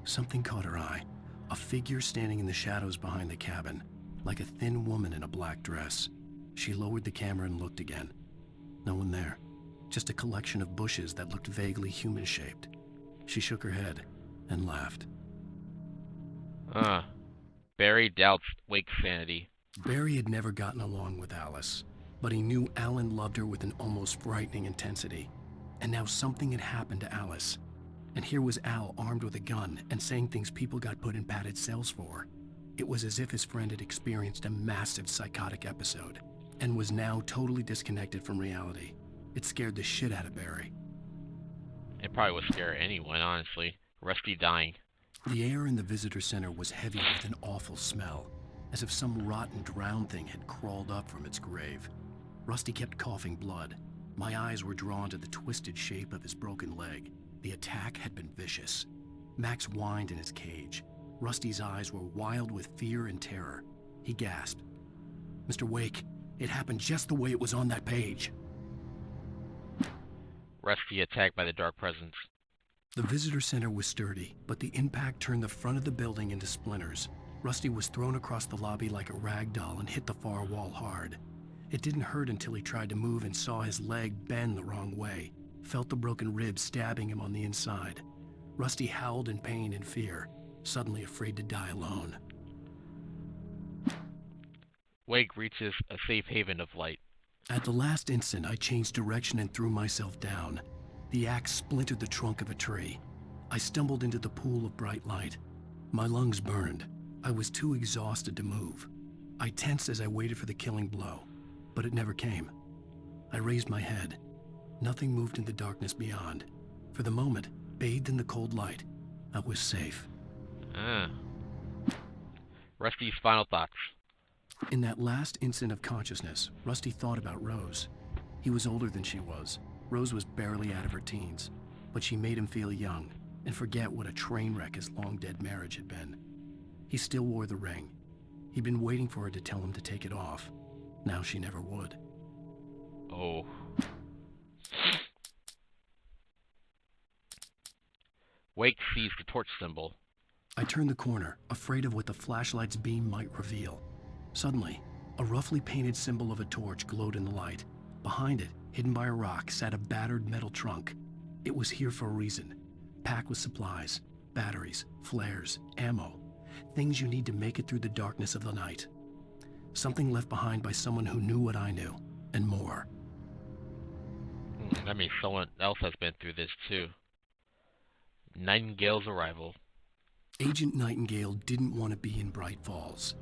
Something caught her eye. A figure standing in the shadows behind the cabin, like a thin woman in a black dress. She lowered the camera and looked again. No one there. Just a collection of bushes that looked vaguely human-shaped. She shook her head and laughed. Barry doubts Wake's sanity. Barry had never gotten along with Alice, but he knew Alan loved her with an almost frightening intensity. And now something had happened to Alice. And here was Al armed with a gun and saying things people got put in padded cells for. It was as if his friend had experienced a massive psychotic episode and was now totally disconnected from reality. It scared the shit out of Barry. It probably would scare anyone, honestly. Rusty dying. The air in the visitor center was heavy with an awful smell, as if some rotten drowned thing had crawled up from its grave. Rusty kept coughing blood. My eyes were drawn to the twisted shape of his broken leg. The attack had been vicious. Max whined in his cage. Rusty's eyes were wild with fear and terror. He gasped. "Mr. Wake, it happened just the way it was on that page." Rusty attacked by the dark presence. The visitor center was sturdy, but the impact turned the front of the building into splinters. Rusty was thrown across the lobby like a rag doll and hit the far wall hard. It didn't hurt until he tried to move and saw his leg bend the wrong way, felt the broken ribs stabbing him on the inside. Rusty howled in pain and fear, suddenly afraid to die alone. Wake reaches a safe haven of light. At the last instant, I changed direction and threw myself down. The axe splintered the trunk of a tree. I stumbled into the pool of bright light. My lungs burned. I was too exhausted to move. I tensed as I waited for the killing blow, but it never came. I raised my head. Nothing moved in the darkness beyond. For the moment, bathed in the cold light, I was safe. Rusty's final thoughts. In that last instant of consciousness, Rusty thought about Rose. He was older than she was. Rose was barely out of her teens, but she made him feel young and forget what a train wreck his long-dead marriage had been. He still wore the ring. He'd been waiting for her to tell him to take it off. Now she never would. Oh. Wake sees the torch symbol. I turned the corner, afraid of what the flashlight's beam might reveal. Suddenly, a roughly painted symbol of a torch glowed in the light. Behind it, hidden by a rock, sat a battered metal trunk. It was here for a reason. Packed with supplies, batteries, flares, ammo. Things you need to make it through the darkness of the night. Something left behind by someone who knew what I knew, and more. That means someone else has been through this too. Nightingale's arrival. Agent Nightingale didn't want to be in Bright Falls.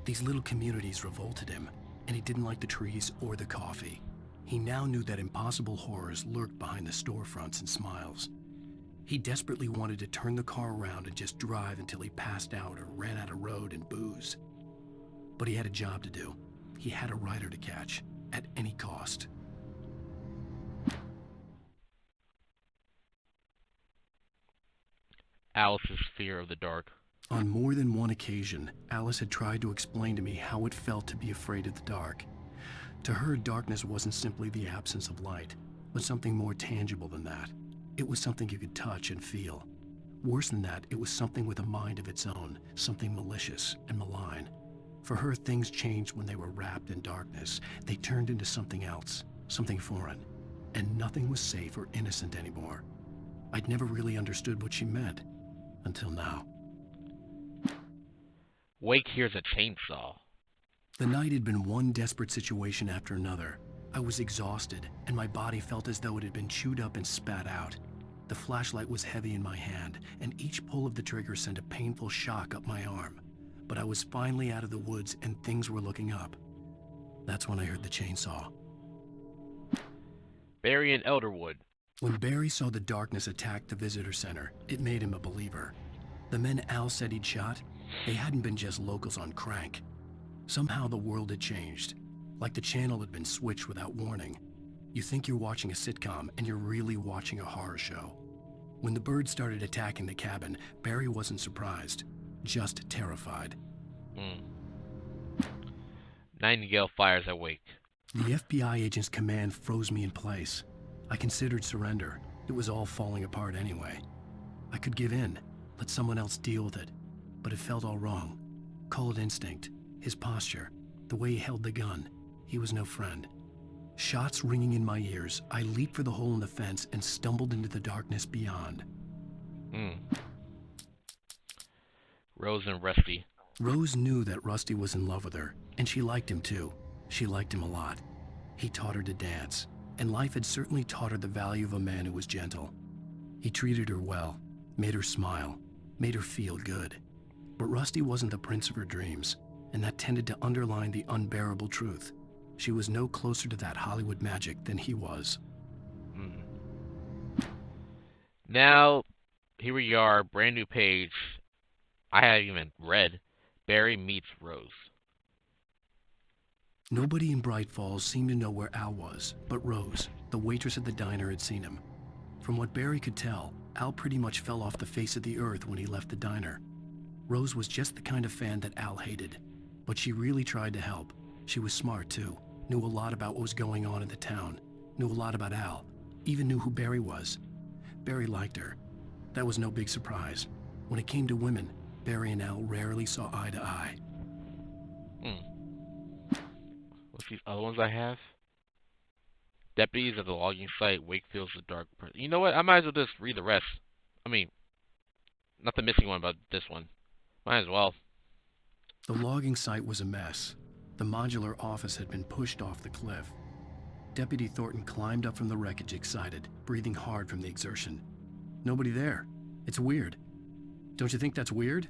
These little communities revolted him, and he didn't like the trees or the coffee. He now knew that impossible horrors lurked behind the storefronts and smiles. He desperately wanted to turn the car around and just drive until he passed out or ran out of road and booze. But he had a job to do. He had a rider to catch, at any cost. Alice's fear of the dark. On more than one occasion, Alice had tried to explain to me how it felt to be afraid of the dark. To her, darkness wasn't simply the absence of light, but something more tangible than that. It was something you could touch and feel. Worse than that, it was something with a mind of its own, something malicious and malign. For her, things changed when they were wrapped in darkness. They turned into something else, something foreign, and nothing was safe or innocent anymore. I'd never really understood what she meant, until now. Wake hears a chainsaw. The night had been one desperate situation after another. I was exhausted, and my body felt as though it had been chewed up and spat out. The flashlight was heavy in my hand, and each pull of the trigger sent a painful shock up my arm. But I was finally out of the woods, and things were looking up. That's when I heard the chainsaw. Barry and Elderwood. When Barry saw the darkness attack the visitor center, it made him a believer. The men Al said he'd shot, they hadn't been just locals on crank. Somehow the world had changed, like the channel had been switched without warning. You think you're watching a sitcom, and you're really watching a horror show. When the birds started attacking the cabin, Barry wasn't surprised, just terrified. Nightingale fires at Wake. The FBI agent's command froze me in place. I considered surrender. It was all falling apart anyway. I could give in, let someone else deal with it. But it felt all wrong. Call it instinct, his posture, the way he held the gun. He was no friend. Shots ringing in my ears, I leaped for the hole in the fence and stumbled into the darkness beyond. Rose and Rusty. Rose knew that Rusty was in love with her, and she liked him too. She liked him a lot. He taught her to dance, and life had certainly taught her the value of a man who was gentle. He treated her well, made her smile, made her feel good. But Rusty wasn't the prince of her dreams, and that tended to underline the unbearable truth. She was no closer to that Hollywood magic than he was. Now, here we are, brand new page. I haven't even read. Barry meets Rose. Nobody in Bright Falls seemed to know where Al was, but Rose, the waitress at the diner, had seen him. From what Barry could tell, Al pretty much fell off the face of the earth when he left the diner. Rose was just the kind of fan that Al hated, but she really tried to help. She was smart too, knew a lot about what was going on in the town, knew a lot about Al, even knew who Barry was. Barry liked her. That was no big surprise. When it came to women, Barry and Al rarely saw eye to eye. What's these other ones I have? Deputies at the logging site, Wakefield's the dark. You know what? I might as well just read the rest. I mean, not the missing one, but this one. Might as well. The logging site was a mess. The modular office had been pushed off the cliff. Deputy Thornton climbed up from the wreckage excited, breathing hard from the exertion. Nobody there. It's weird. Don't you think that's weird?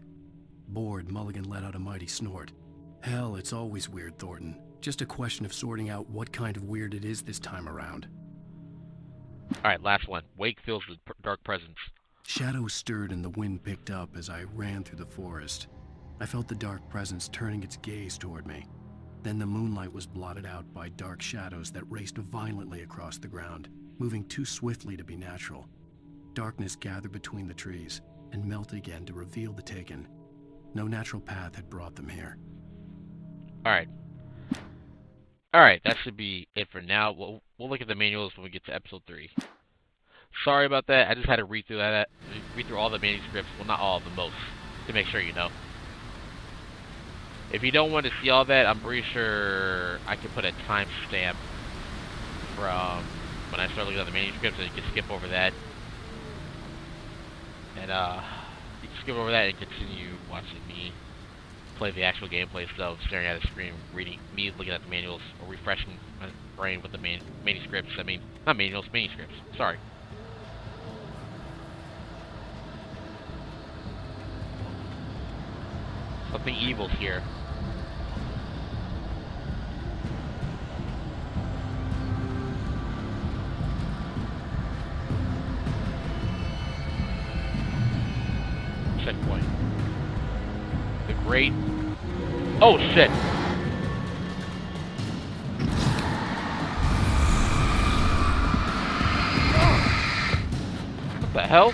Bored, Mulligan let out a mighty snort. Hell, it's always weird, Thornton. Just a question of sorting out what kind of weird it is this time around. Alright, last one. Wake feels the dark presence. Shadows stirred and the wind picked up as I ran through the forest. I felt the dark presence turning its gaze toward me. Then the moonlight was blotted out by dark shadows that raced violently across the ground, moving too swiftly to be natural. Darkness gathered between the trees and melted again to reveal the Taken. No natural path had brought them here. Alright. Alright, that should be it for now. We'll look at the manuals when we get to episode 3. Sorry about that. I just had to read through all the manuscripts. Well, not all of them, most, to make sure you know. If you don't want to see all that, I'm pretty sure I can put a timestamp from when I start looking at the manuscripts, and you can skip over that. And you can skip over that and continue watching me play the actual gameplay instead of staring at a screen, reading me looking at the manuals, or refreshing my brain with the manuscripts. I mean, not manuals, manuscripts. Sorry. Something evil's here. Checkpoint. The great... Oh, shit! What the hell?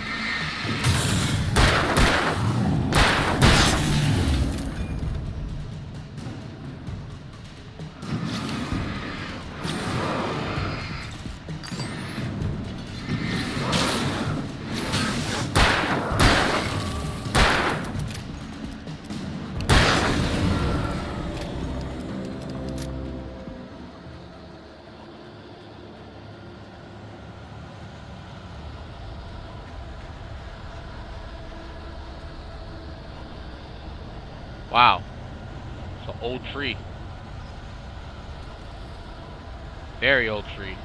Wow. It's an old tree. Very old tree.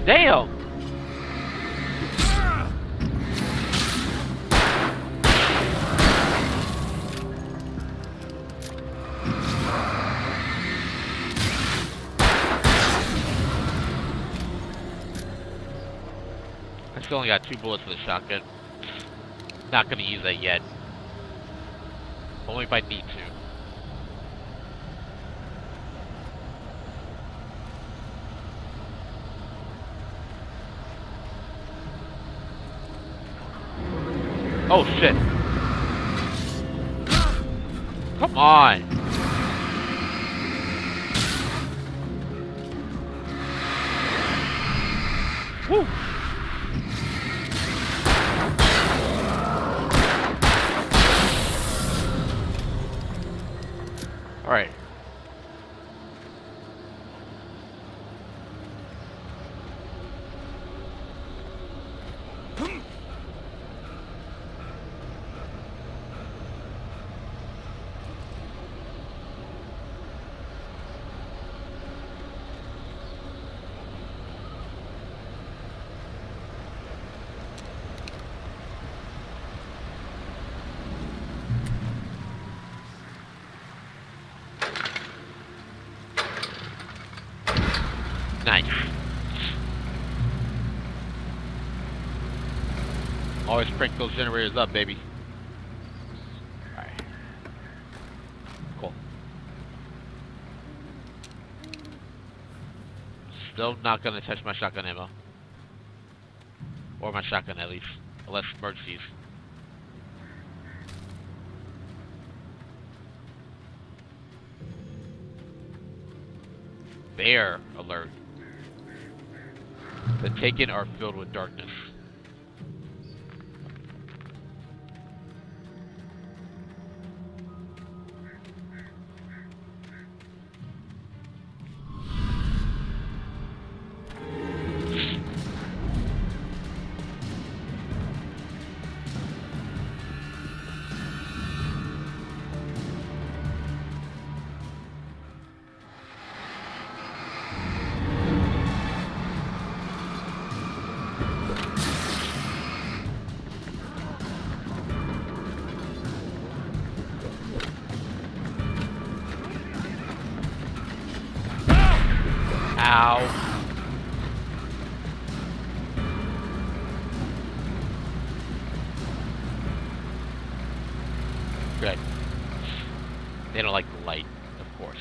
Damn! I still only got 2 bullets for the shotgun. Not gonna use that yet. Only if I need to. Oh shit. Come on. Woo. All right. Nice. Always crank those generators up, baby. Alright. Cool. Still not gonna touch my shotgun ammo. Or my shotgun, at least. Unless emergencies. Bear alert. The Taken are filled with darkness. Ow. Good. They don't like the light, of course.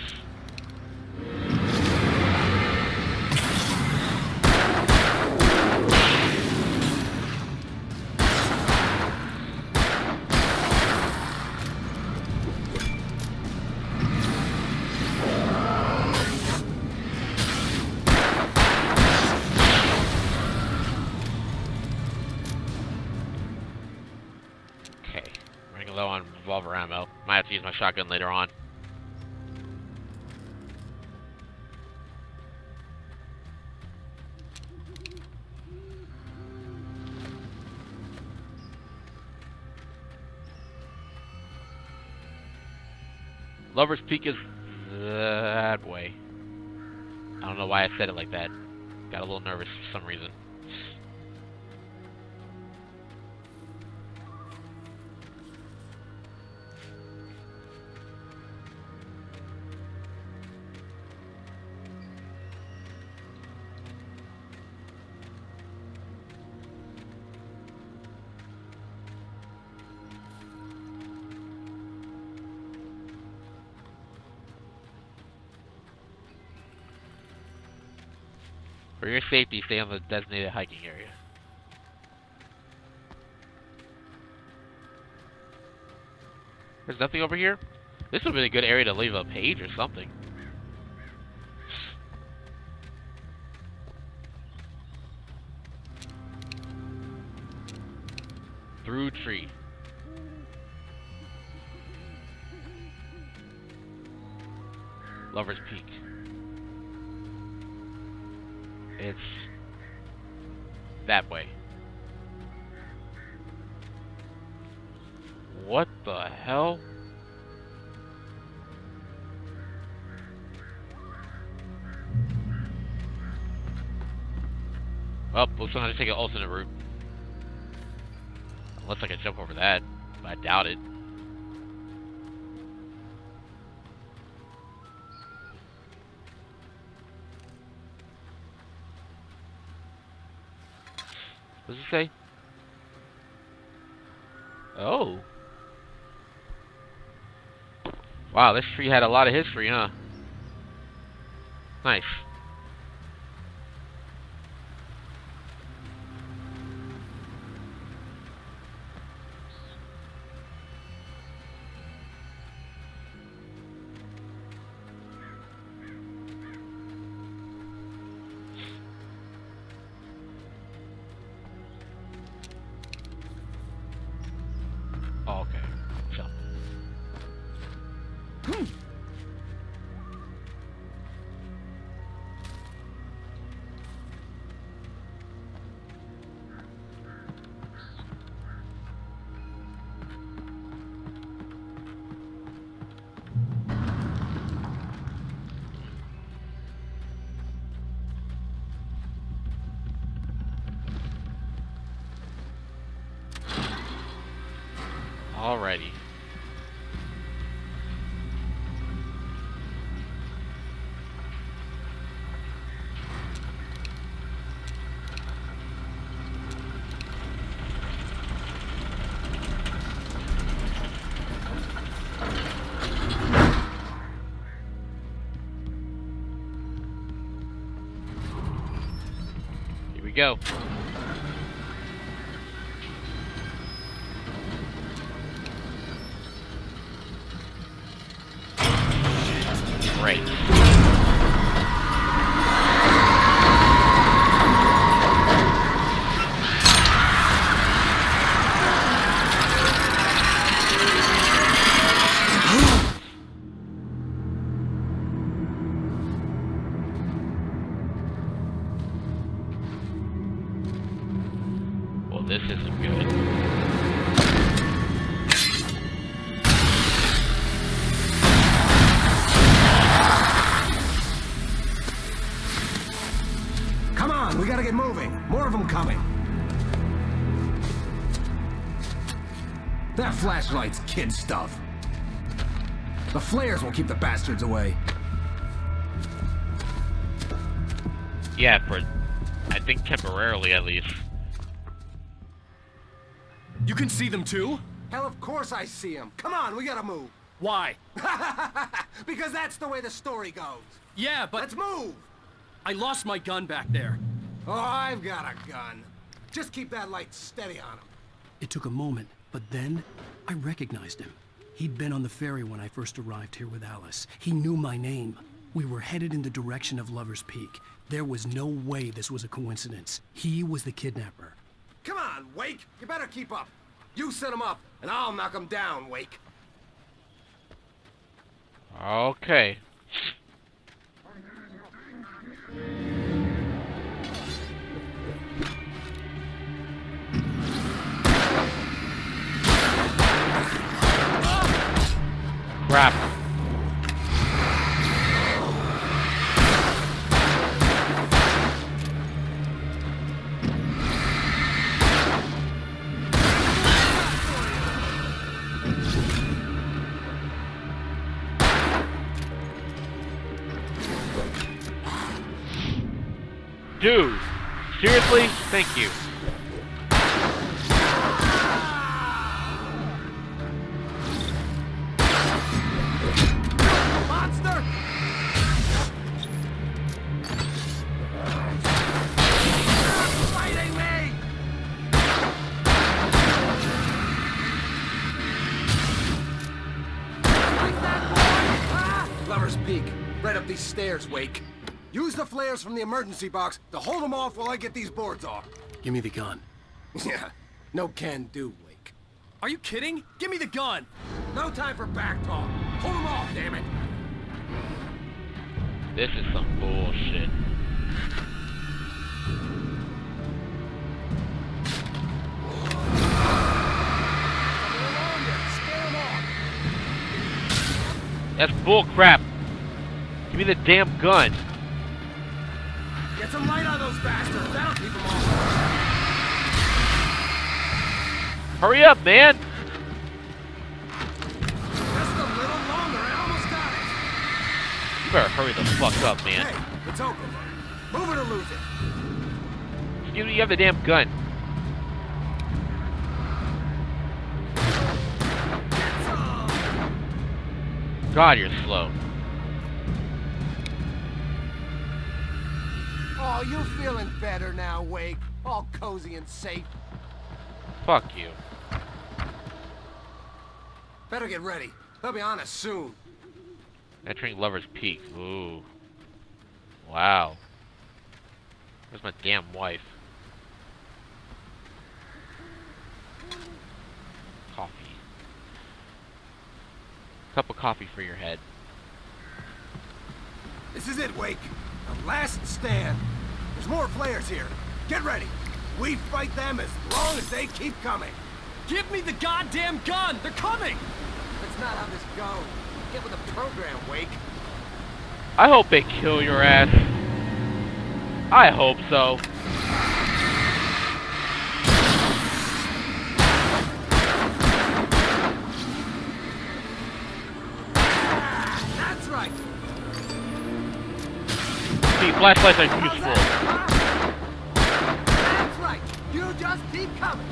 Low on revolver ammo. Might have to use my shotgun later on. Lover's Peak is that way. I don't know why I said it like that. Got a little nervous for some reason. For your safety, stay on the designated hiking area. There's nothing over here? This would be a good area to leave a page or something. Through tree. Lover's Peak. It's that way. What the hell? Well, looks like I'm gonna take an alternate route. Unless I can jump over that, but I doubt it. What does it say? Oh. Wow, this tree had a lot of history, huh? Nice. Oh, okay. So. Alrighty. Here we go. Great. Well, this isn't good. We gotta get moving. More of them coming. That flashlight's kid stuff. The flares will keep the bastards away. Yeah, for, I think temporarily at least. You can see them too? Hell, of course I see him. Come on, we gotta move. Why? Because that's the way the story goes. Yeah, but... Let's move! I lost my gun back there. Oh, I've got a gun. Just keep that light steady on him. It took a moment, but then I recognized him. He'd been on the ferry when I first arrived here with Alice. He knew my name. We were headed in the direction of Lover's Peak. There was no way this was a coincidence. He was the kidnapper. Come on, Wake! You better keep up. You set him up, and I'll knock him down, Wake. Okay. Crap. Dude, seriously? Thank you. Monster! Fighting me! Like that, boy! Ah! Lover's Peak. Right up these stairs, Wake. Use the flares from the emergency box to hold them off while I get these boards off. Give me the gun. Yeah, no can do, Wake. Are you kidding? Give me the gun! No time for back talk. Hold them off, damn it! This is some bullshit. That's bull crap. Give me the damn gun. Get some light on those bastards. That'll keep them off. Hurry up, man. Just a little longer. I almost got it. You better hurry the fuck up, man. Hey, it's open. Move it or lose it. Excuse me, you have the damn gun. God, you're slow. Oh, you feeling better now, Wake? All cozy and safe. Fuck you. Better get ready. They'll be on us soon. Entering Lover's Peak. Ooh. Wow. Where's my damn wife? Coffee. Cup of coffee for your head. This is it, Wake. The last stand. There's more flares here. Get ready. We fight them as long as they keep coming. Give me the goddamn gun! They're coming! That's not how this goes. Get with the program, Wake. I hope they kill your ass. I hope so. That's right. See, flashlights are useful. That's right. You just keep coming.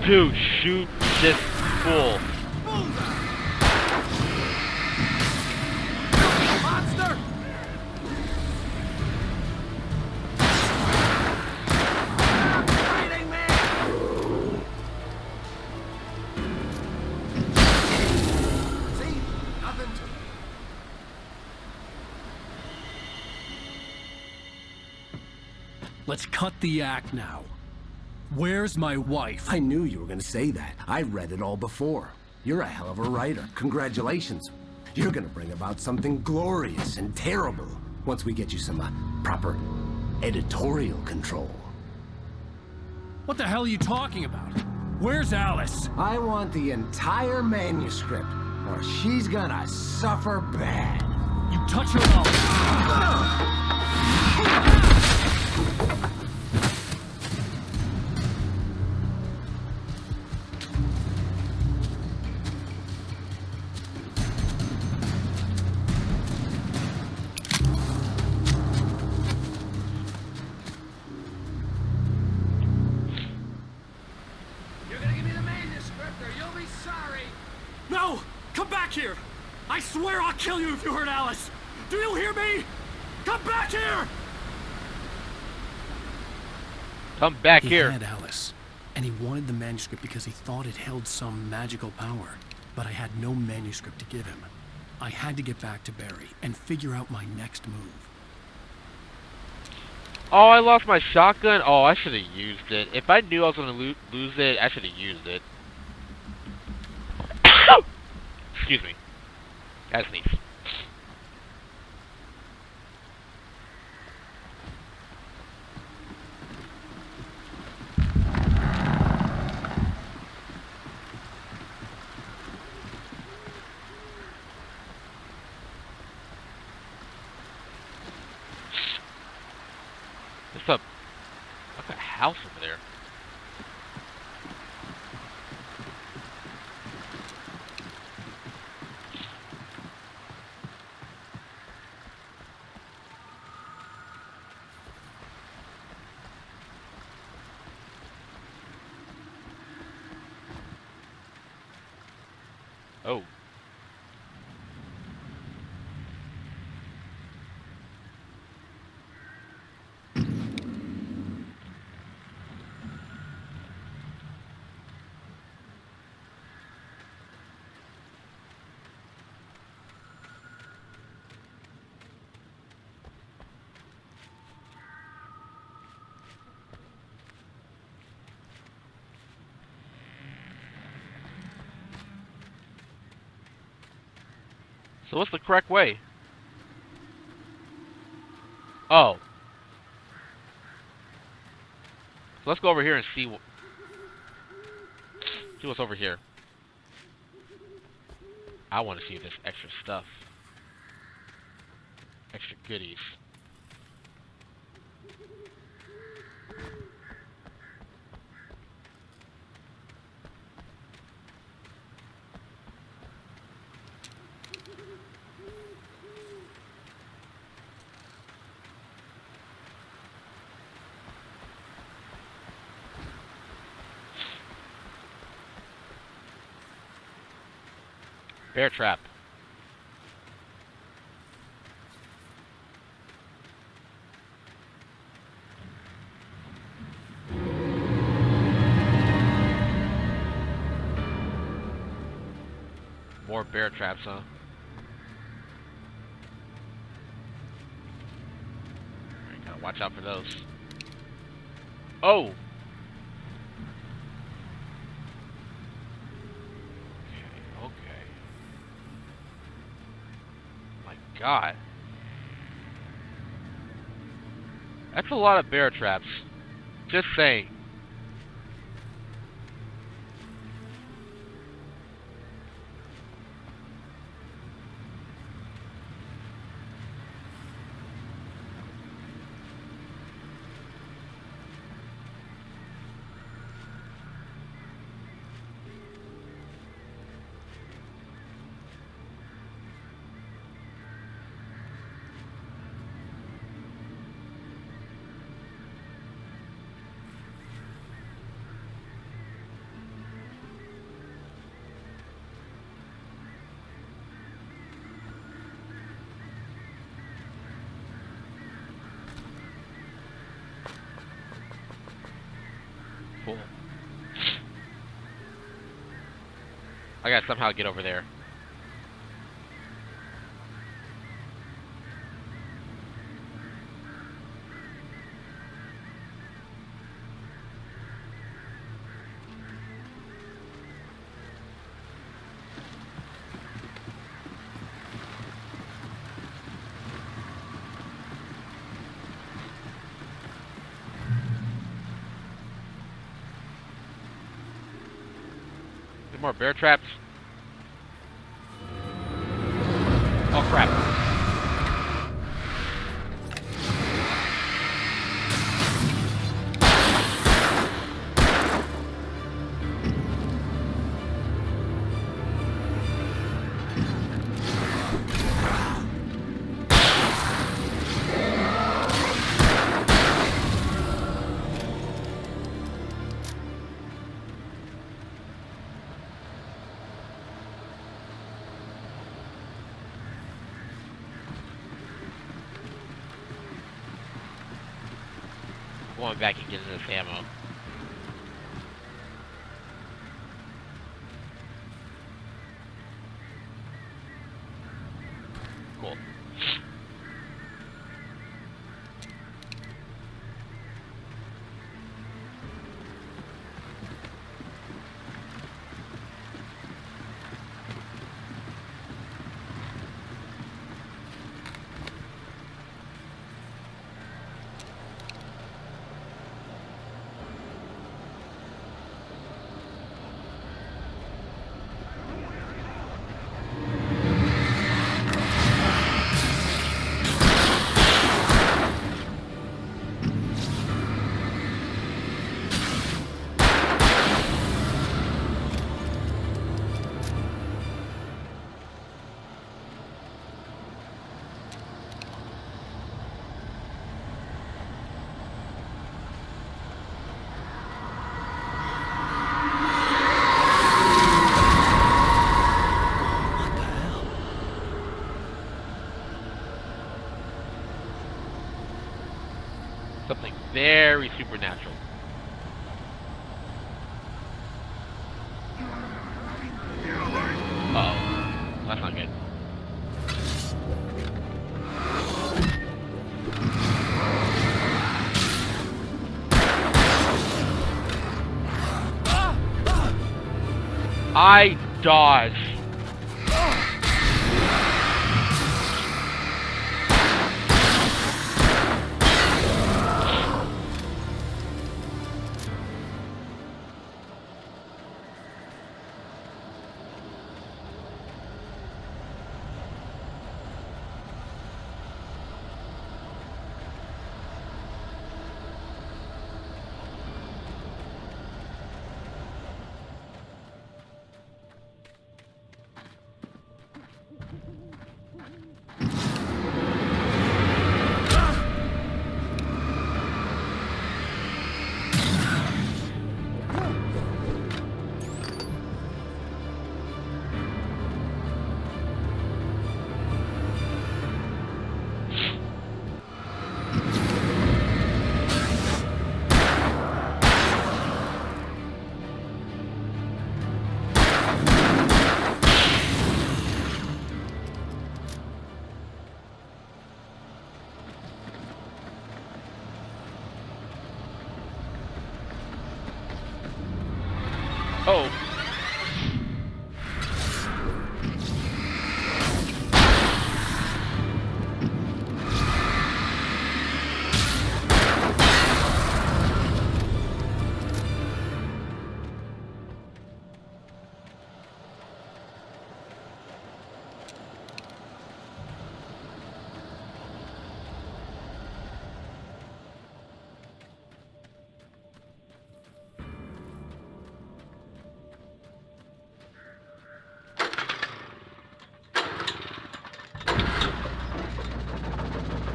Dude, shoot this fool. Monster! Fighting me! Let's cut the act now. Where's my wife? I knew you were gonna say that. I read it all before. You're a hell of a writer. Congratulations. You're gonna bring about something glorious and terrible once we get you some proper editorial control. What the hell are you talking about? Where's Alice? I want the entire manuscript, or she's gonna suffer bad. You touch her mouth. You're gonna give me the manuscript or you'll be sorry. No! Come back here! I swear I'll kill you if you hurt Alice! Do you hear me? Come back here! Come back here. He had Alice, and he wanted the manuscript because he thought it held some magical power. But I had no manuscript to give him. I had to get back to Barry and figure out my next move. Oh, I lost my shotgun. Oh, I should have used it. If I knew I was going to lose it, I should have used it. Excuse me. Gotta sneeze. There's like a house over there. Oh. So what's the correct way? Oh. So let's go over here and see what's over here. I want to see if there's extra stuff. Extra goodies. Bear trap. More bear traps, huh? Alright, gotta watch out for those. Oh! God. That's a lot of bear traps. Just saying. Cool. I gotta somehow get over there. Some more bear traps. Oh crap. Going back and getting this ammo. Cool. Something very supernatural. Uh-oh. That's not good. I dodge. Oh.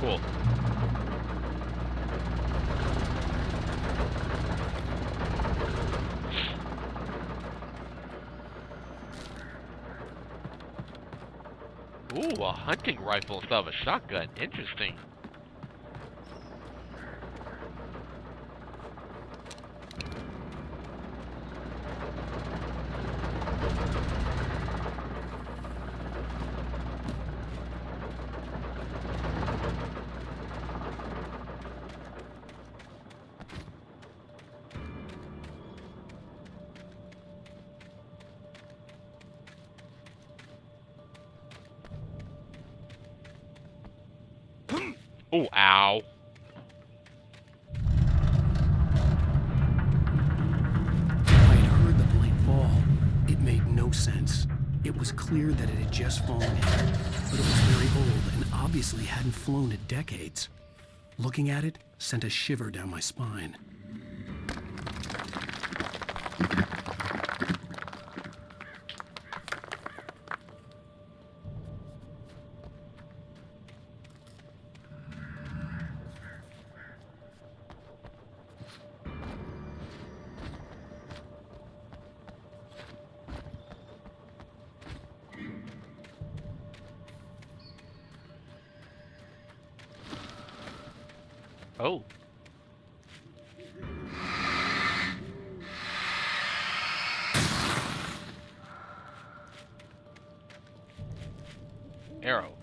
Cool. Ooh, a hunting rifle instead of a shotgun. Interesting. Oh, ow. I had heard the blade fall. It made was clear that it had just fallen here, but it was very old and obviously hadn't flown in decades. Looking at it sent a shiver down my spine. Oh. Arrow.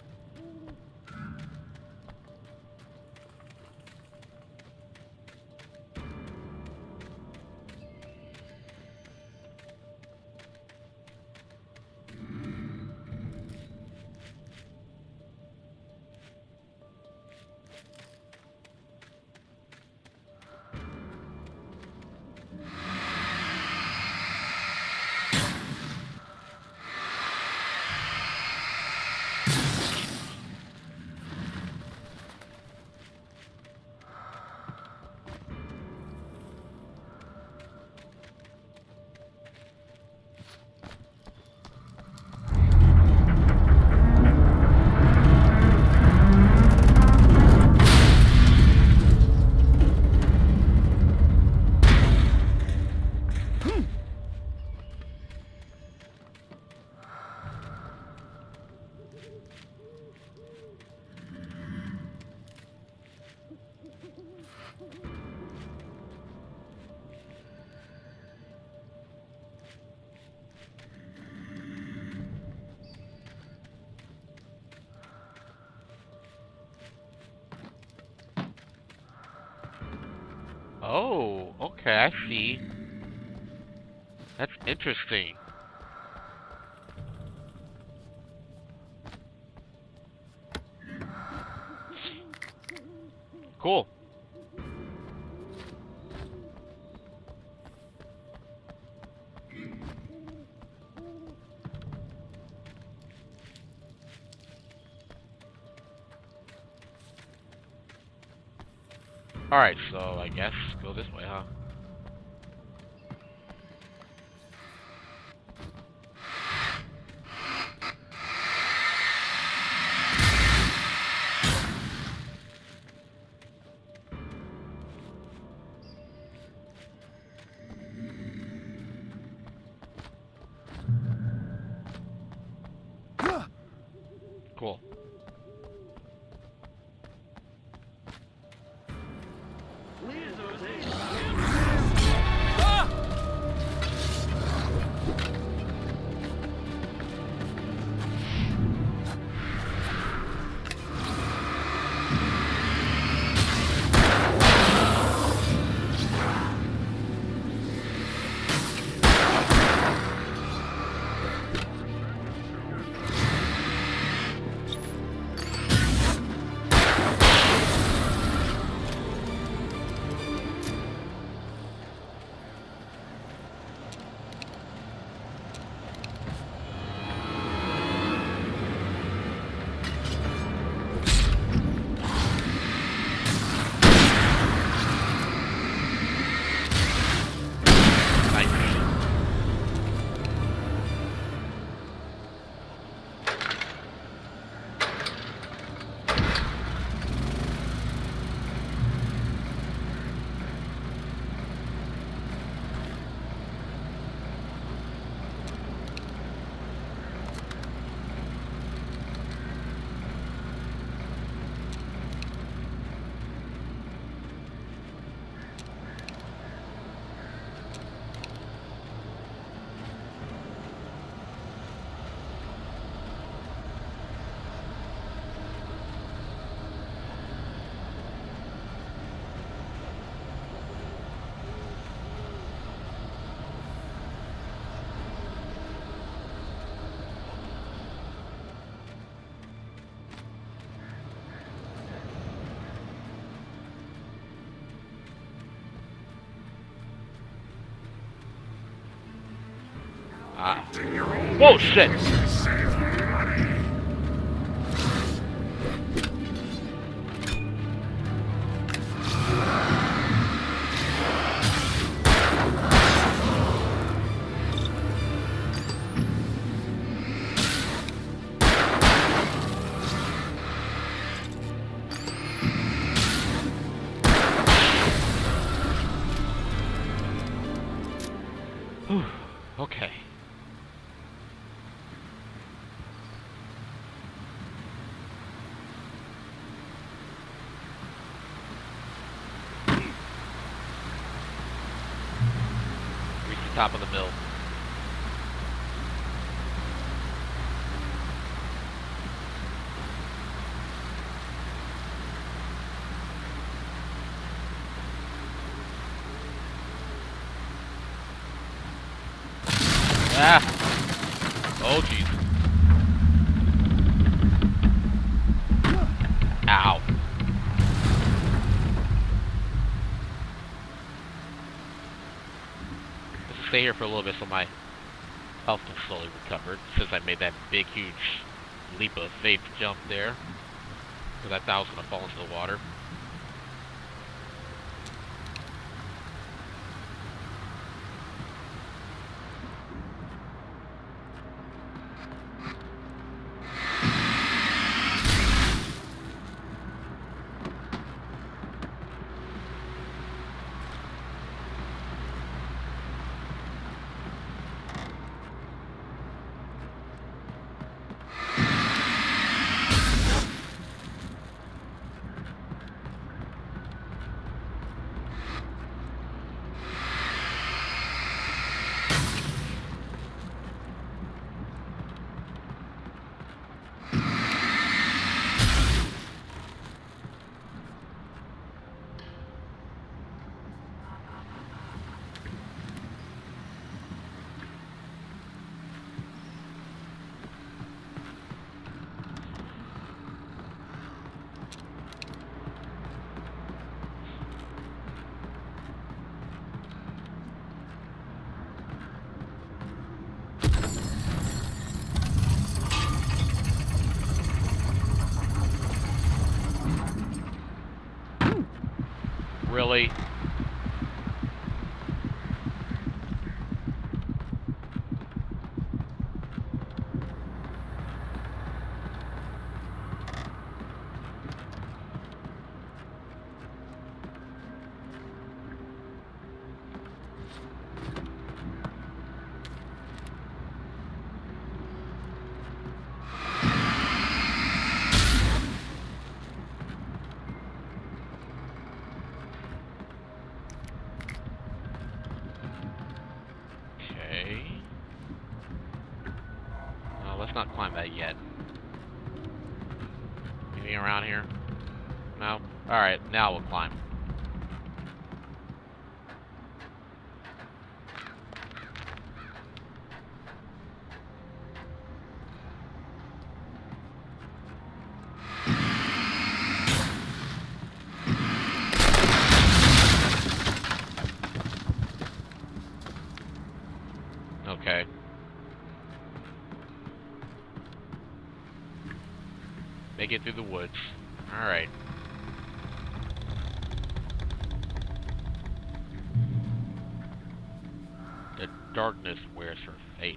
Oh, okay, I see. That's interesting. Cool. Alright, so I guess go this way, huh? Cool. Whoa, shit! Whew, okay. Reach the top of the mill. Ah! Oh, jeez. Ow. Let's stay here for a little bit so my health can slowly recover, since I made that big, huge leap of faith jump there. Because I thought I was going to fall into the water. Really? Let's not climb that yet. Anything around here? No? Alright, now we'll climb. Okay. Make it through the woods. Alright. The darkness wears her face.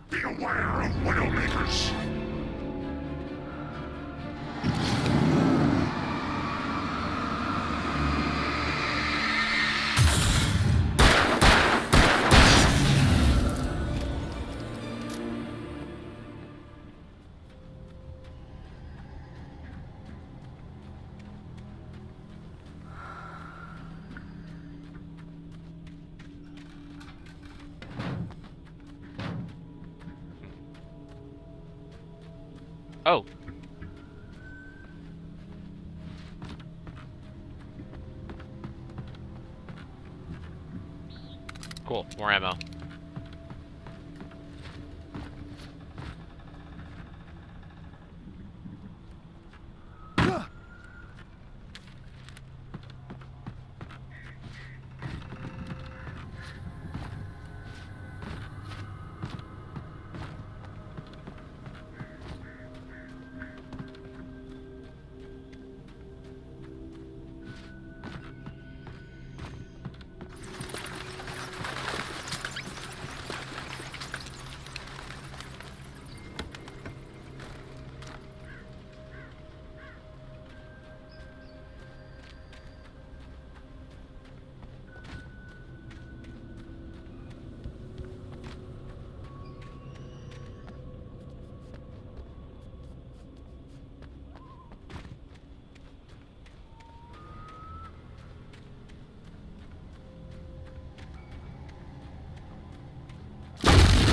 Be aware of Widowmakers. Oh. Cool, more ammo.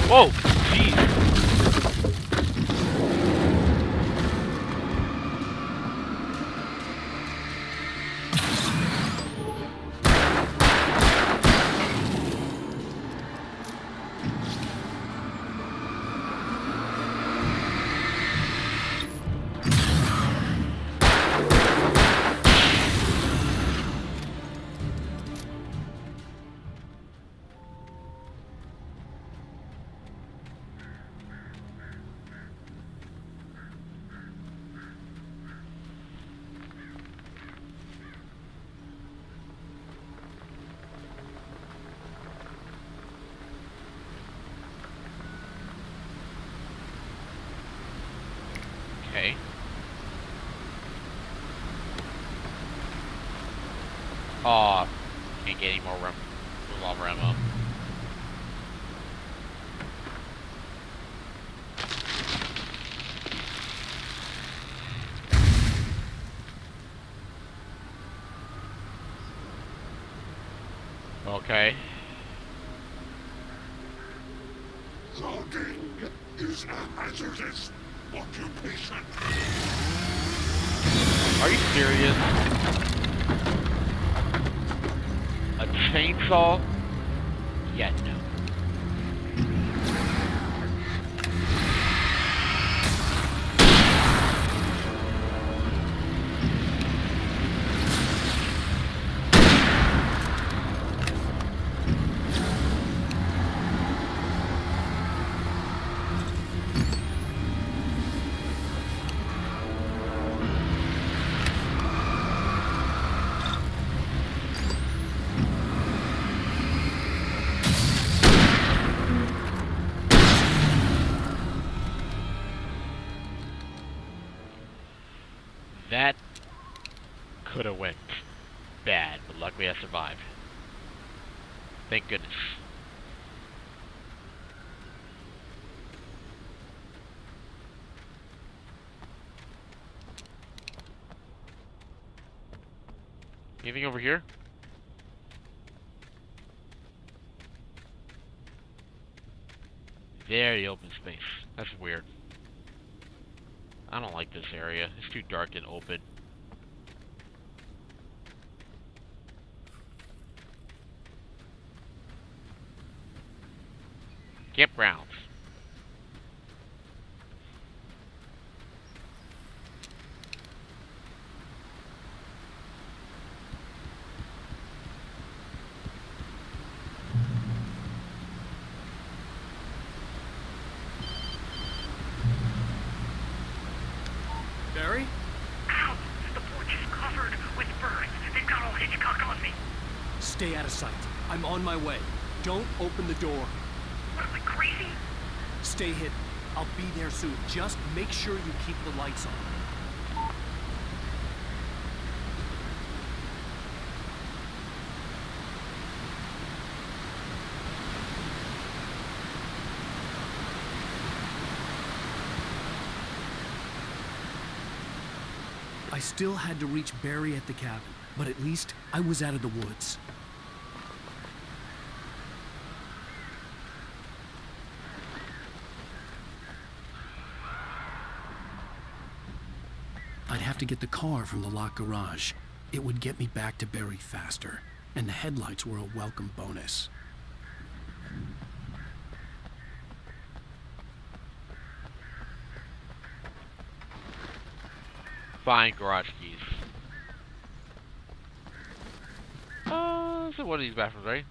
Whoa! Jeez! Okay. Oh, can't get any more revolver ammo. Okay. Logging is a hazardous occupation. Are you serious? A chainsaw? Yeah, no. That could have went bad, but luckily I survived. Thank goodness. Anything over here? Very open space. That's weird. I don't like this area. It's too dark and open. Campgrounds. Barry? Ow! The porch is covered with birds. They've got all Hitchcock on me. Stay out of sight. I'm on my way. Don't open the door. What am I, crazy? Stay hidden. I'll be there soon. Just make sure you keep the lights on. I still had to reach Barry at the cabin, but at least I was out of the woods. I'd have to get the car from the locked garage. It would get me back to Barry faster, and the headlights were a welcome bonus. Find garage keys. So one of these bathrooms, right?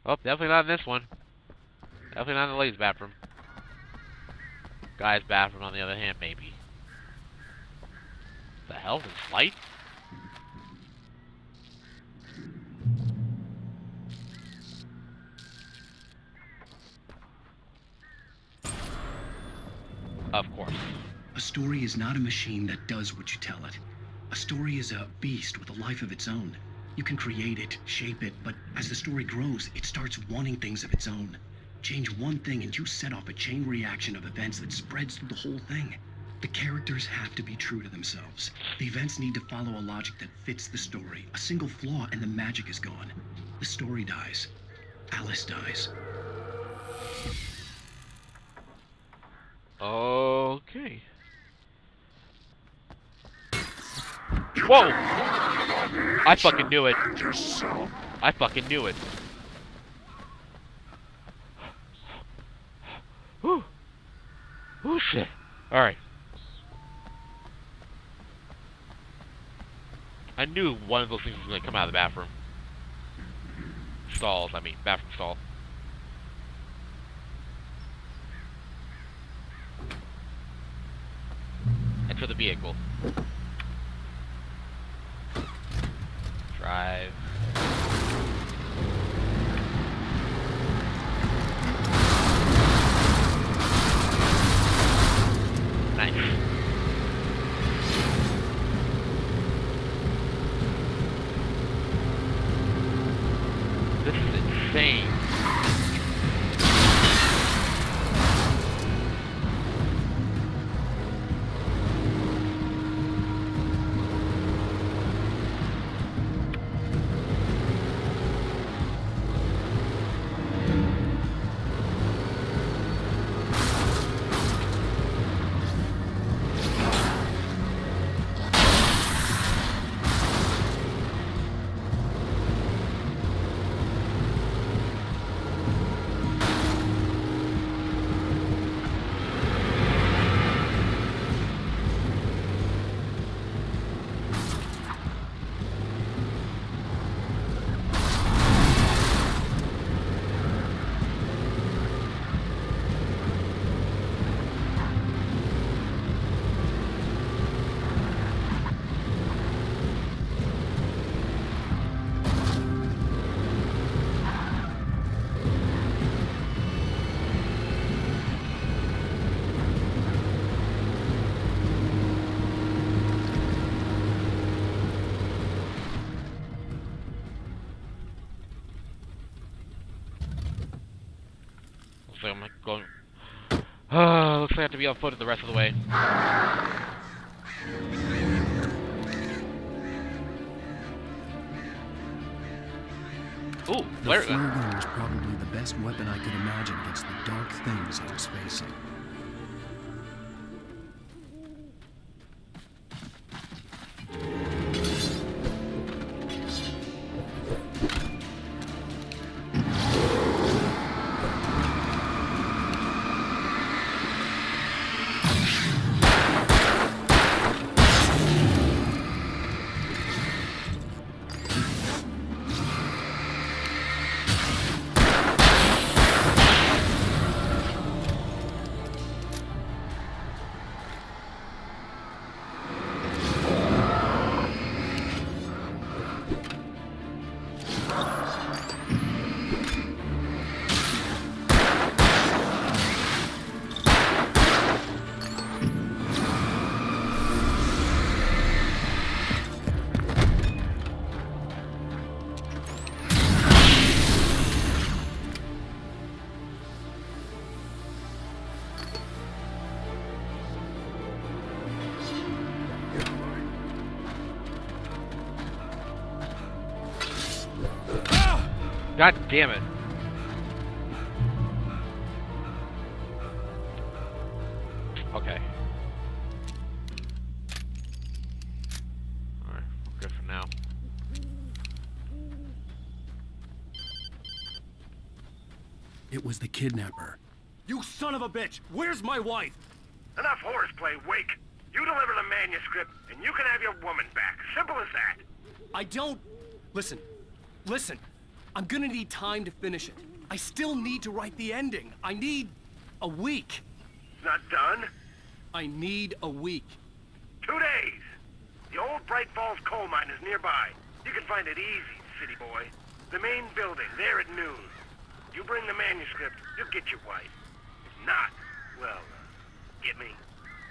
Oh, definitely not in this one. Definitely not in the ladies' bathroom. Guy's bathroom, on the other hand, maybe. The hell? This light? Of course. A story is not a machine that does what you tell it. A story is a beast with a life of its own. You can create it, shape it, but as the story grows, it starts wanting things of its own. Change one thing and you set off a chain reaction of events that spreads through the whole thing. The characters have to be true to themselves. The events need to follow a logic that fits the story. A single flaw and the magic is gone. The story dies. Alice dies. Okay. Whoa! I fucking knew it. I fucking knew it. Whew. Oh shit. Alright. I knew one of those things was gonna come out of the bathroom. Stalls, I mean, bathroom stall. Enter the vehicle. Drive. Nice. This is insane. Looks like I'm not going. Looks like I have to be on foot the rest of the way. Ooh, the flare gun was probably the best weapon I could imagine against the dark things I was facing. God damn it. Okay. Alright, we're good for now. It was the kidnapper. You son of a bitch! Where's my wife? Enough horseplay, Wake. You deliver the manuscript, and you can have your woman back. Simple as that. I don't... Listen. I'm gonna need time to finish it. I still need to write the ending. I need a week. It's not done? I need a week. 2 days. The old Bright Falls coal mine is nearby. You can find it easy, city boy. The main building, there at noon. You bring the manuscript, you'll get your wife. If not, well, get me.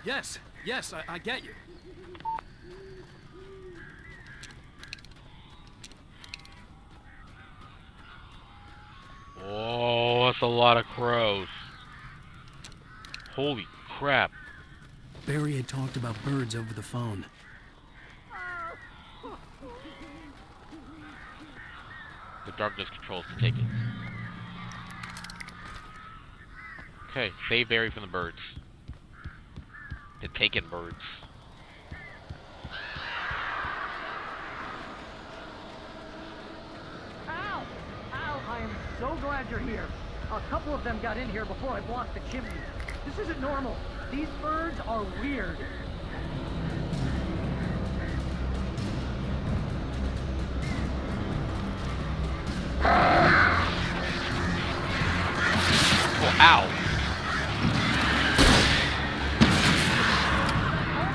Yes, I get you. Oh, that's a lot of crows. Holy crap. Barry had talked about birds over the phone. The darkness controls the taking. Okay, save Barry from the birds. The taken birds. Al! Al, I am so glad you're here. A couple of them got in here before I blocked the chimney. This isn't normal. These birds are weird. Oh, ow.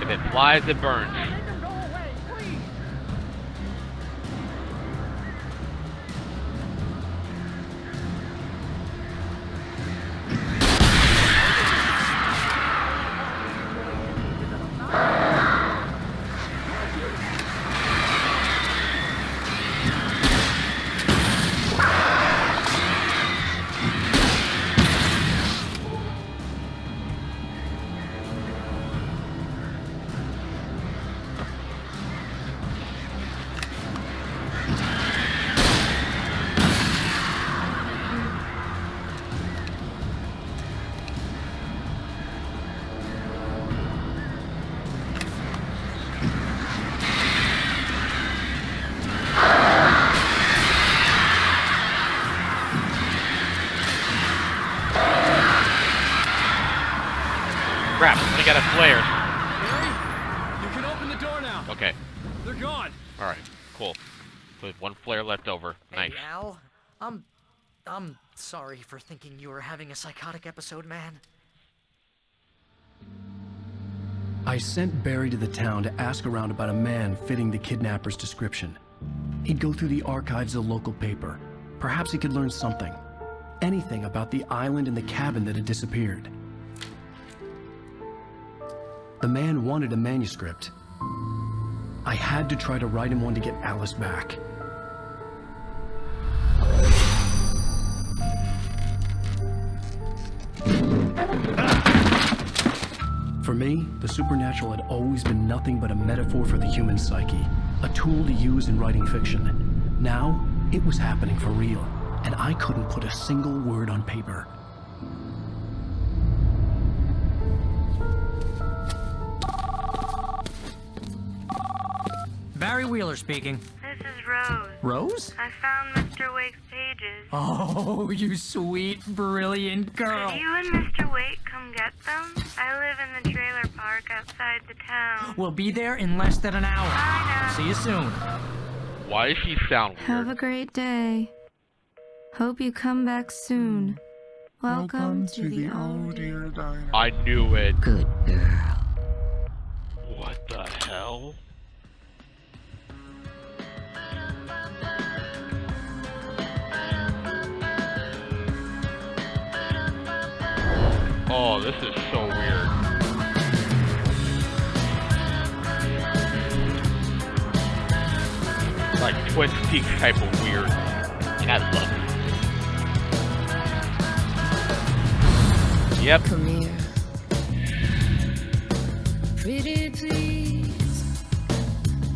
If it flies, it burns. Crap, I got a flare. Barry, you can open the door now. Okay. They're gone. Alright, cool. So we have one flare left over. Nice. Hey, Al. I'm sorry for thinking you were having a psychotic episode, man. I sent Barry to the town to ask around about a man fitting the kidnapper's description. He'd go through the archives of the local paper. Perhaps he could learn something. Anything about the island and the cabin that had disappeared. The man wanted a manuscript. I had to try to write him one to get Alice back. For me, the supernatural had always been nothing but a metaphor for the human psyche, a tool to use in writing fiction. Now, it was happening for real, and I couldn't put a single word on paper. Barry Wheeler speaking. This is Rose. Rose? I found Mr. Wake's pages. Oh, you sweet, brilliant girl. Could you and Mr. Wake come get them? I live in the trailer park outside the town. We'll be there in less than an hour. Bye now. See you soon. Why does she sound weird? Have a great day. Hope you come back soon. Welcome to the old dear diner. I knew it. Good girl. What the hell? Oh, this is so weird. Like Twin Peaks type of weird. And I love it. Yep. Come here. Pretty please,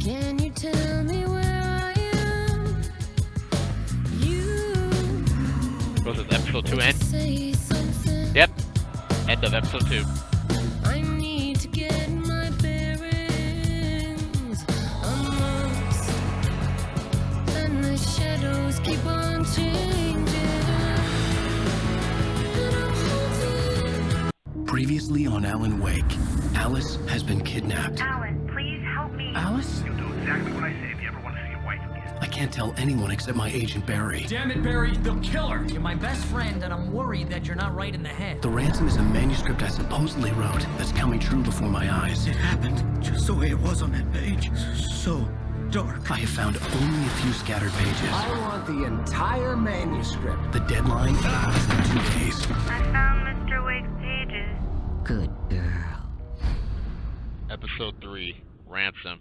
can you tell me where I am? You Was it episode 2 end? say something. Yep. End of episode 2. I need to get my bearings amongst, and the shadows keep on changing. And I'm holding. Previously on Alan Wake, Alice has been kidnapped. Alan, please help me. Alice? You'll do exactly what I say if you ever want to see your wife again. I can't tell anyone except my agent Barry. Damn it, Barry, they'll kill her. You're my best friend, and I'm worried that you're not right in the head. The ransom is a manuscript I supposedly wrote that's coming true before my eyes. It happened just the way it was on that page. So dark. I have found only a few scattered pages. I want the entire manuscript. The deadline is in 2 days. I found Mr. Wake's pages. Good girl. Episode 3. Ransom.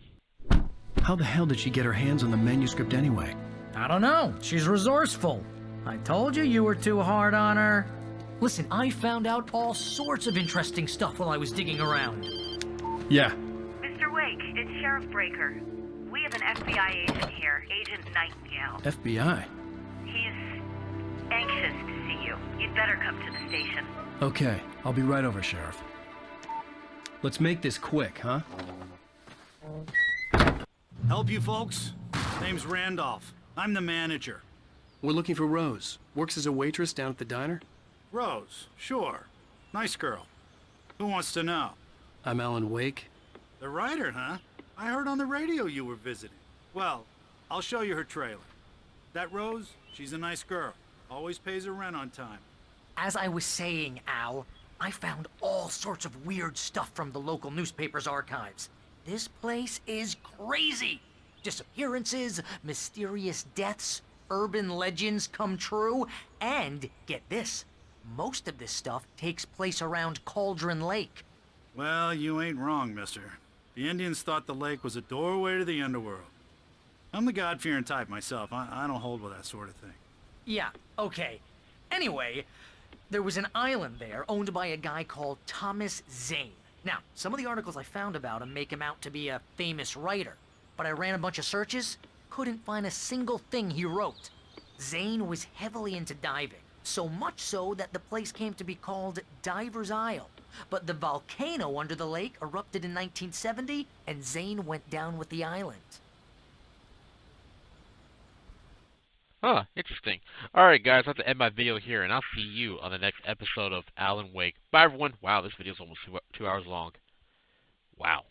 How the hell did she get her hands on the manuscript anyway? I don't know. She's resourceful. I told you were too hard on her. Listen, I found out all sorts of interesting stuff while I was digging around. Yeah. Mr. Wake, it's Sheriff Breaker. We have an FBI agent here, Agent Nightingale. FBI? He's anxious to see you. You'd better come to the station. Okay, I'll be right over, Sheriff. Let's make this quick, huh? Help you folks? Name's Randolph. I'm the manager. We're looking for Rose. Works as a waitress down at the diner. Rose, sure. Nice girl. Who wants to know? I'm Alan Wake. The writer, huh? I heard on the radio you were visiting. Well, I'll show you her trailer. That Rose, she's a nice girl. Always pays her rent on time. As I was saying, Al, I found all sorts of weird stuff from the local newspaper's archives. This place is crazy. Disappearances, mysterious deaths, urban legends come true, and, get this, most of this stuff takes place around Cauldron Lake. Well, you ain't wrong, mister. The Indians thought the lake was a doorway to the underworld. I'm the God-fearing type myself. I don't hold with that sort of thing. Yeah, okay. Anyway, there was an island there owned by a guy called Thomas Zane. Now, some of the articles I found about him make him out to be a famous writer, but I ran a bunch of searches, couldn't find a single thing he wrote. Zane was heavily into diving, so much so that the place came to be called Diver's Isle. But the volcano under the lake erupted in 1970, and Zane went down with the island. Huh, interesting. Alright guys, I have to end my video here, and I'll see you on the next episode of Alan Wake. Bye everyone. Wow, this video is almost 2 hours long. Wow.